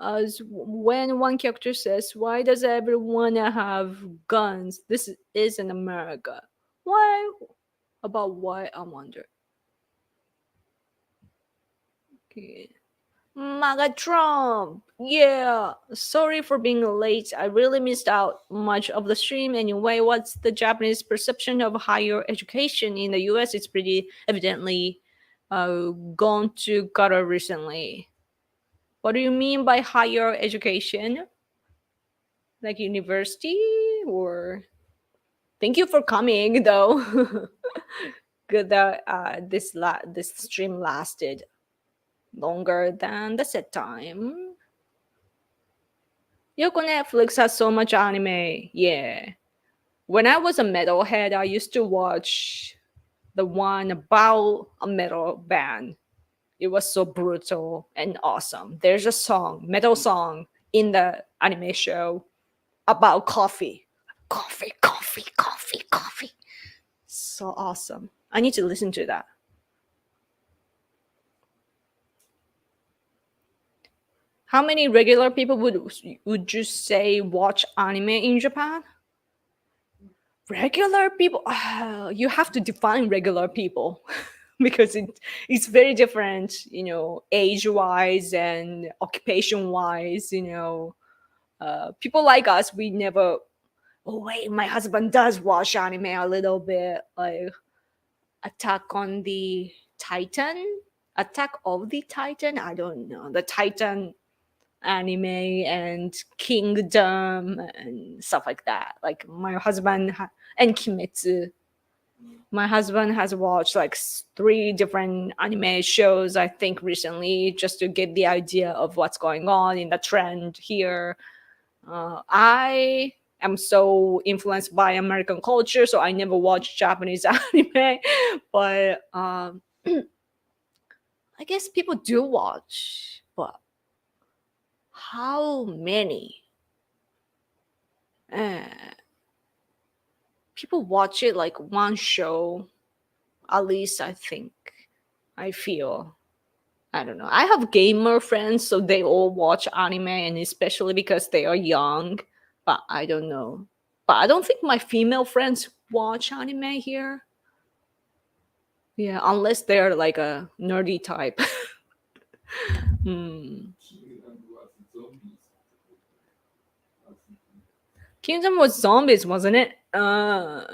As when one character says, "Why does everyone have guns? This is in America." Why? About why? I wonder. Okay. MAGA Trump! Yeah! Sorry for being late. I really missed out much of the stream. Anyway, what's the Japanese perception of higher education in the US? It's pretty evidently gone to gutter recently. What do you mean by higher education? Like university? Or thank you for coming though. Good that this stream lasted longer than the set time. Yoko Netflix has so much anime. Yeah. When I was a metalhead, I used to watch the one about a metal band. It was so brutal and awesome. There's a song, metal song, in the anime show about coffee. Coffee, coffee, coffee, coffee. So awesome. I need to listen to that. How many regular people would you say watch anime in Japan? Regular people, you have to define regular people because it's very different, age wise and occupation wise. People like us, we never. Oh wait, my husband does watch anime a little bit, like Attack on the Titan, Attack of the Titan. I don't know the Titan anime and Kingdom and stuff like that. Like my husband and Kimetsu. My husband has watched like 3 different anime shows, I think, recently, just to get the idea of what's going on in the trend here. I am so influenced by American culture, so I never watched Japanese anime. But I guess people do watch, but how many? Uh, People watch it like one show, at least I think. I feel. I don't know. I have gamer friends, so they all watch anime, and especially because they are young. But I don't know. But I don't think my female friends watch anime here. Yeah, unless they're like a nerdy type. Hmm. Kingdom was zombies, wasn't it? No.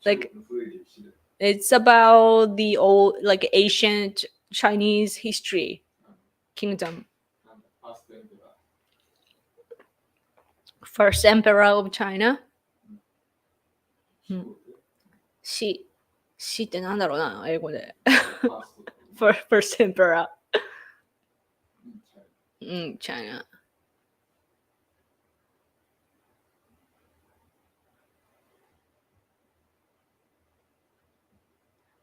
Like it's about the old, like ancient Chinese history. Kingdom. First emperor of China. しってなんだろうな、英語で。First emperor. China.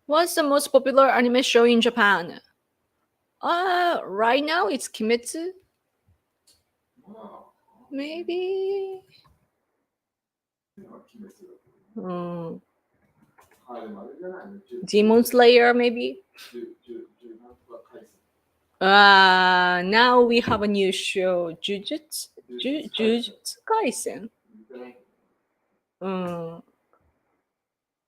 What's the most popular anime show in Japan? Right now it's Kimetsu. Maybe. Demon Slayer, maybe. Now we have a new show, Jujutsu Kaisen.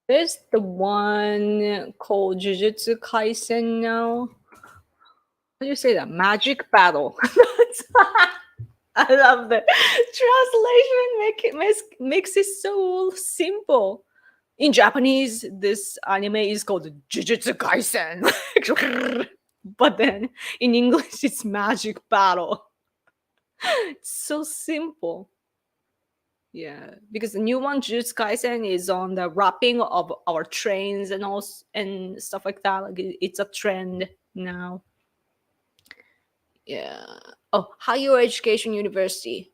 There's the one called Jujutsu Kaisen now. How do you say that? Magic Battle. I love the translation. Makes it so simple. In Japanese, this anime is called Jujutsu Kaisen. But then in English, it's Magic Battle. It's so simple. Yeah, because the new one, Jujutsu Kaisen, is on the wrapping of our trains and all and stuff like that. Like it's a trend now. Yeah. Oh, higher education university.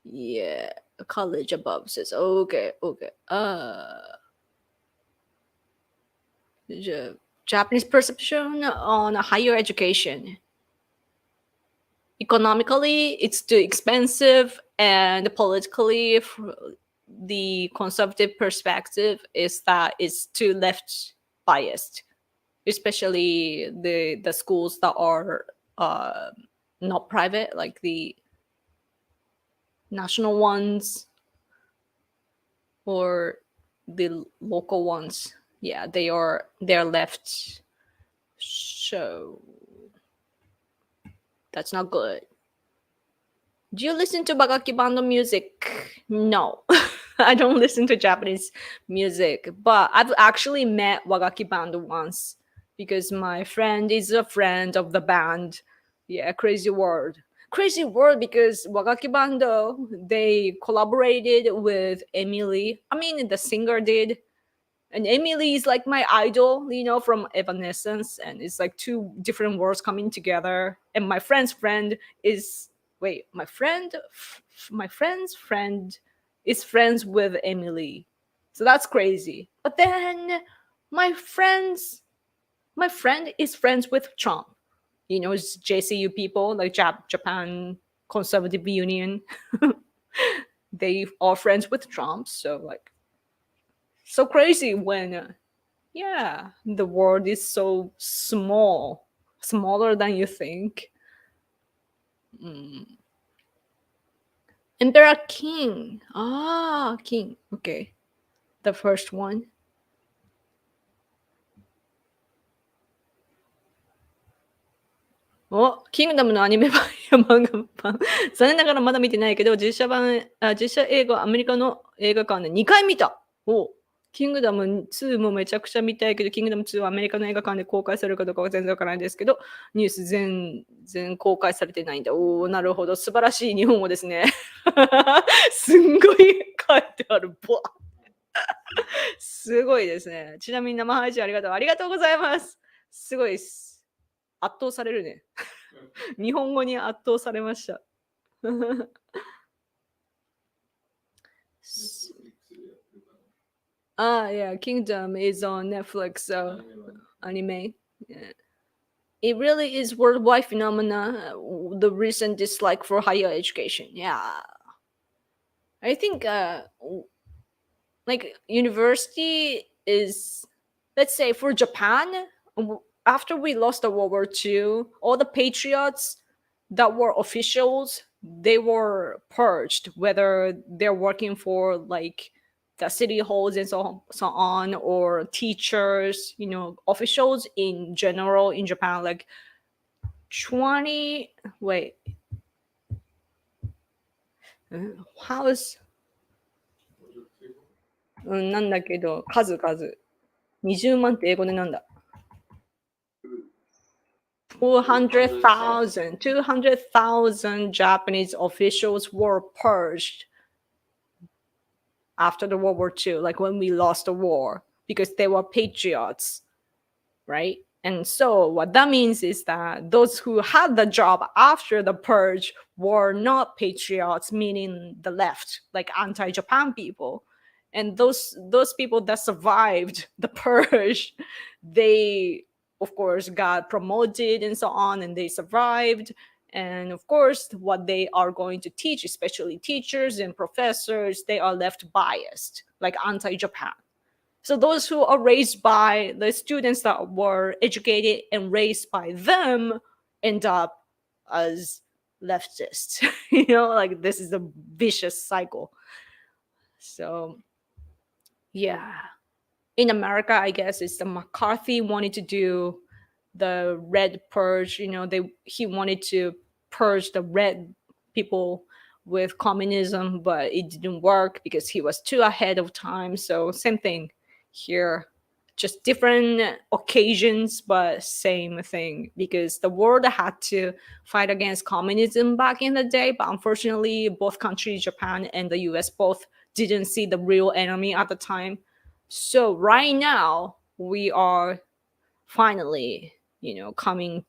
Yeah, a college above says okay. Japanese perception on higher education. Economically, it's too expensive, and politically, the conservative perspective is that it's too left biased, especially the schools that are not private, like the national ones or the local ones. Yeah, they're left. So that's not good. Do you listen to Bagaki Bando music? No. I don't listen to Japanese music, but I've actually met Wagaki Bando once because my friend is a friend of the band. Yeah, Crazy World. Crazy World because Wagaki Bando, they collaborated with Emily. I mean, the singer did. And Emily is like my idol, from Evanescence. And it's like 2 different worlds coming together. And my friend's friend is my friend's friend is friends with Emily. So that's crazy. But then my friend is friends with Trump. It's JCU people, like Japan Conservative Union. They are friends with Trump. So like, so crazy when, the world is so small, smaller than you think. Emperor King. King. Okay. The first one.キングダムのアニメ版や漫画版。残念ながらまだ見てないけど、実写映画、アメリカの映画館で2回見た。キングダム2もめちゃくちゃ見たいけど、キングダム2はアメリカの映画館で公開されるかどうかは全然わからないですけど、ニュース全然公開されてないんだ。おお、なるほど。素晴らしい日本語ですね。すんごい書いてある。ボワすごいですね。ちなみに生配信ありがとう。ありがとうございます。すごいです。圧倒されるね。日本語に圧倒されました。yeah, Kingdom is on Netflix, so anime. Yeah. It really is worldwide phenomena. The recent dislike for higher education. Yeah, I think like university is, let's say for Japan, after we lost the World War II, all the patriots that were officials, they were purged, whether they're working for like the city halls and so on, or teachers, officials in general in Japan, like 20, wait, how is なんだけど、数。20万って英語でなんだ 200,000 Japanese officials were purged after the World War II, like when we lost the war, because they were patriots, right? And so what that means is that those who had the job after the purge were not patriots, meaning the left, like anti-Japan people. And those people that survived the purge, they of course got promoted and so on, and they survived. And of course, what they are going to teach, especially teachers and professors, they are left biased, like anti-Japan. So those who are raised by the students that were educated and raised by them end up as leftists. Like this is a vicious cycle. So yeah. In America, I guess it's the McCarthy wanted to do the red purge. He wanted to purge the red people with communism, but it didn't work because he was too ahead of time. So same thing here, just different occasions, but same thing, because the world had to fight against communism back in the day, but unfortunately both countries, Japan and the US, both didn't see the real enemy at the time. So right now we are finally, coming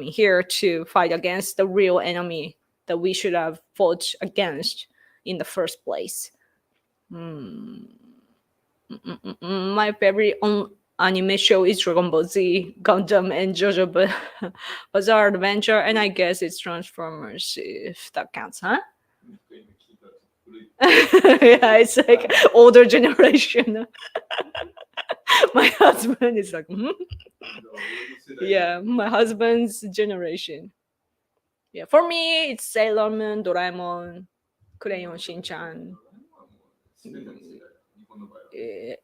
here to fight against the real enemy that we should have fought against in the first place. My favorite anime show is Dragon Ball Z, Gundam, and JoJo Bizarre Adventure, and I guess it's Transformers, if that counts, huh? Yeah, it's like older generation. My husband is like, yeah, my husband's generation. Yeah, for me, it's Sailor Moon, Doraemon, Crayon Shin-chan. Yeah,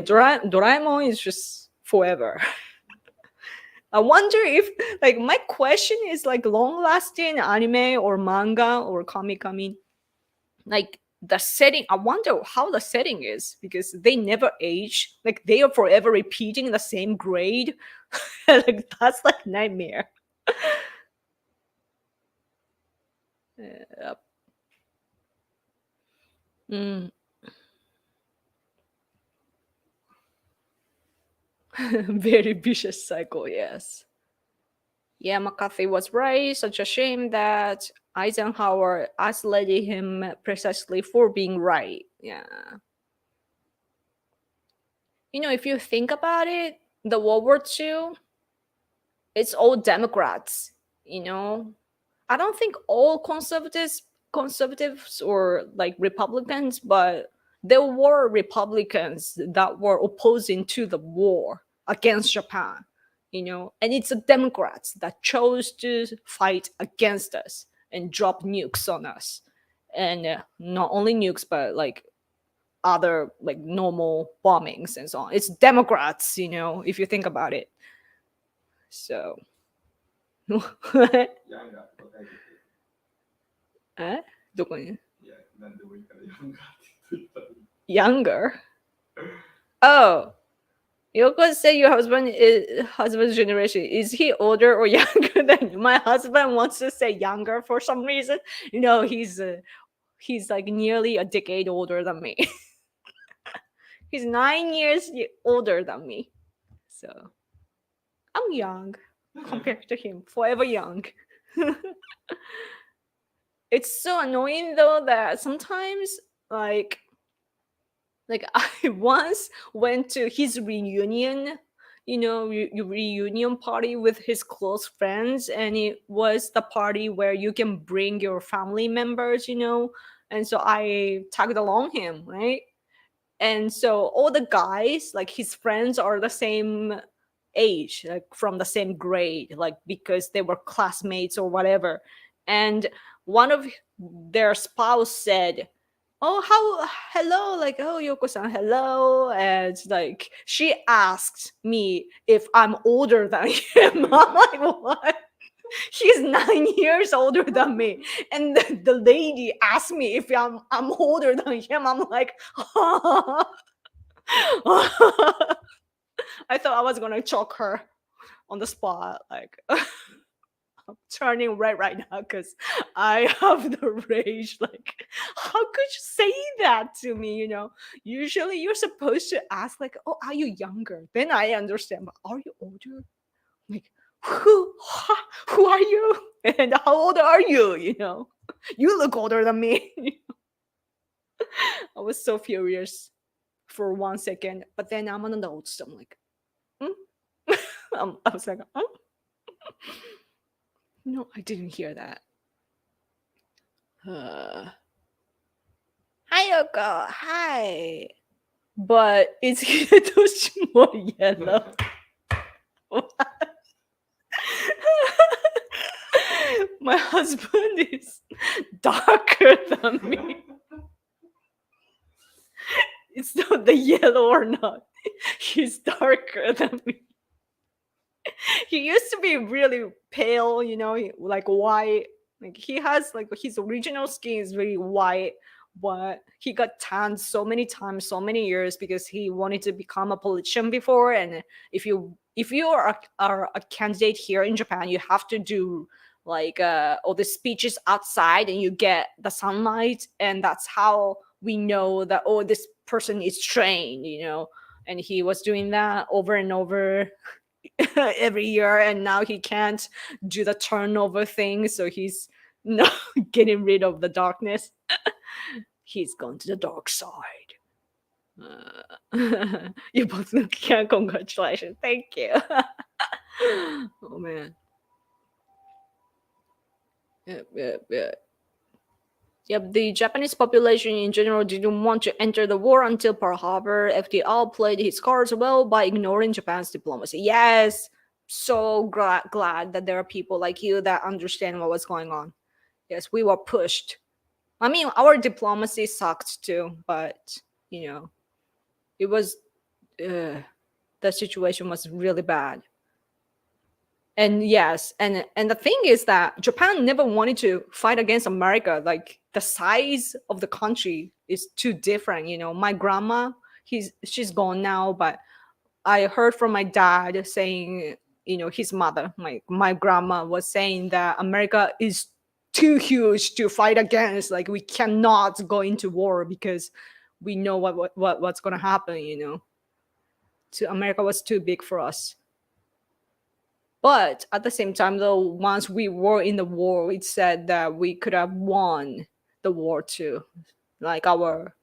Doraemon is just forever. I wonder if, like, my question is like long-lasting anime or manga or comic. I mean, like the setting. I wonder how the setting is, because they never age. Like they are forever repeating the same grade. Like that's like nightmare. Yep. Very vicious cycle, yes. Yeah, McCarthy was right. Such a shame that Eisenhower isolated him precisely for being right. Yeah. If you think about it, the World War II, it's all Democrats, I don't think all conservatives or like Republicans, but there were Republicans that were opposing to the war against Japan, and it's the Democrats that chose to fight against us and drop nukes on us. And not only nukes, but like other like normal bombings and so on. It's Democrats, if you think about it. So えどこにいや、なんでもいいから読んだって言っといた。Younger. Oh, Yoko said your husband's generation. Is he older or younger than you? My husband wants to say younger for some reason. He's like nearly a decade older than me. He's 9 years older than me. So I'm young compared to him. Forever young. It's so annoying though that sometimes like like I once went to his reunion, reunion party with his close friends, and it was the party where you can bring your family members. And so I tagged along him, right? And so all the guys, like his friends, are the same age, like from the same grade, like because they were classmates or whatever. And one of their spouse said, "Oh, how hello, like, oh, Yoko-san, hello." And like she asked me if I'm older than him. I'm like, what? He's 9 years older than me. And the lady asked me if I'm older than him. I'm like, I thought I was gonna choke her on the spot. Like, I'm turning red right now because I have the rage. Like, how could you say that to me? Usually you're supposed to ask, like, oh, are you younger? Then I understand, but are you older? Like, who, who are you? And how old are you? You look older than me. I was so furious for 1 second, but then I'm an adult, so I'm like, mm? I was like, oh, no, I didn't hear that. Hi, Yoko. Hi. But it's more yellow. My husband is darker than me. It's not the yellow or not. He's darker than me. He used to be really pale, like white. Like he has like his original skin is really white, but he got tanned so many times, so many years because he wanted to become a politician before. And if you are a candidate here in Japan, you have to do like all the speeches outside, and you get the sunlight, and that's how we know that, oh, this person is trained. And he was doing that over and over every year, and now he can't do the turnover thing, so he's not getting rid of the darkness. He's gone to the dark side. You both look young. Congratulations. Thank you. Oh man. Yep, the Japanese population in general didn't want to enter the war until Pearl Harbor. FDR played his cards well by ignoring Japan's diplomacy. Yes, so glad that there are people like you that understand what was going on. Yes, we were pushed. I mean, our diplomacy sucked too, but it was the situation was really bad. And yes, and the thing is that Japan never wanted to fight against America. Like the size of the country is too different. My grandma, she's gone now, but I heard from my dad saying, his mother, my grandma was saying that America is too huge to fight against. Like we cannot go into war because we know what's gonna happen. To America was too big for us. But at the same time, though, once we were in the war, it said that we could have won the war too. Like our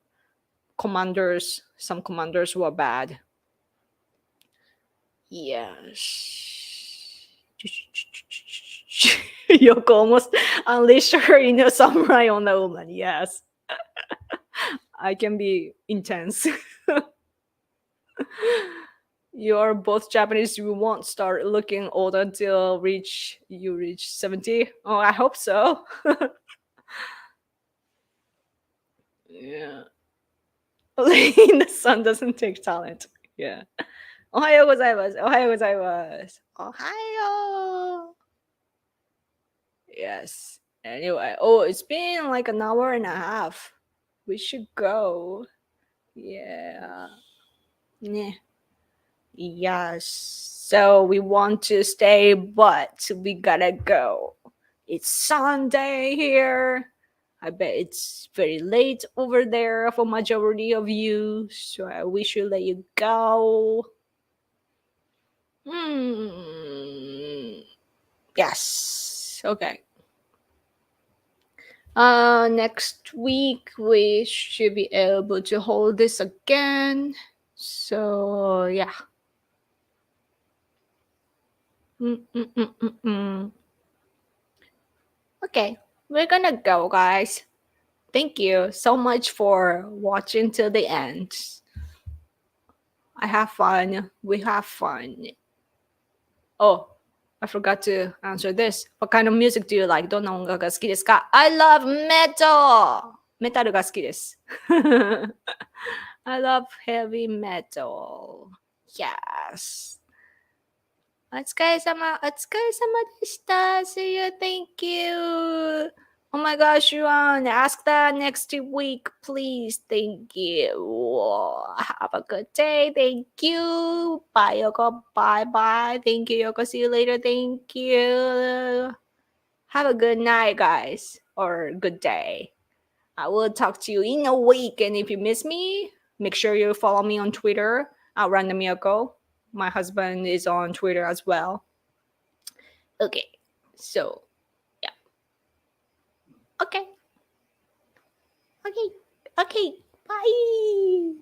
commanders, some commanders were bad. Yes. Yoko almost unleashed her inner samurai on the woman. Yes. I can be intense. You're both Japanese. You won't start looking old until you reach 70. Oh, I hope so. Yeah. The sun doesn't take talent. Yeah. Ohayo gozaimasu. Ohayo gozaimasu. Ohayo. Yes. Anyway, oh, it's been like an hour and a half. We should go. Yeah. Yeah. Yes. So we want to stay, but we gotta go. It's Sunday here. I bet it's very late over there for majority of you. So we should let you go. Hmm. Yes. Okay. Next week we should be able to hold this again. So yeah. Mm-mm-mm-mm-mm. Okay, we're gonna go, guys. Thank you so much for watching till the end. I have fun. We have fun. Oh, I forgot to answer this. What kind of music do you like? どんな音楽が好きですか? I love metal! メタルが好きです。I love heavy metal. Yes. お疲れ様でした. See you. Thank you. Oh my gosh, Yuan. Ask that next week, please. Thank you. Have a good day. Thank you. Bye, Yoko. Bye bye. Thank you, Yoko. See you later. Thank you. Have a good night, guys. Or good day. I will talk to you in a week. And if you miss me, make sure you follow me on Twitter at Random Yoko. My husband is on Twitter as well. Okay. So, yeah. Okay. Okay. Okay. Bye.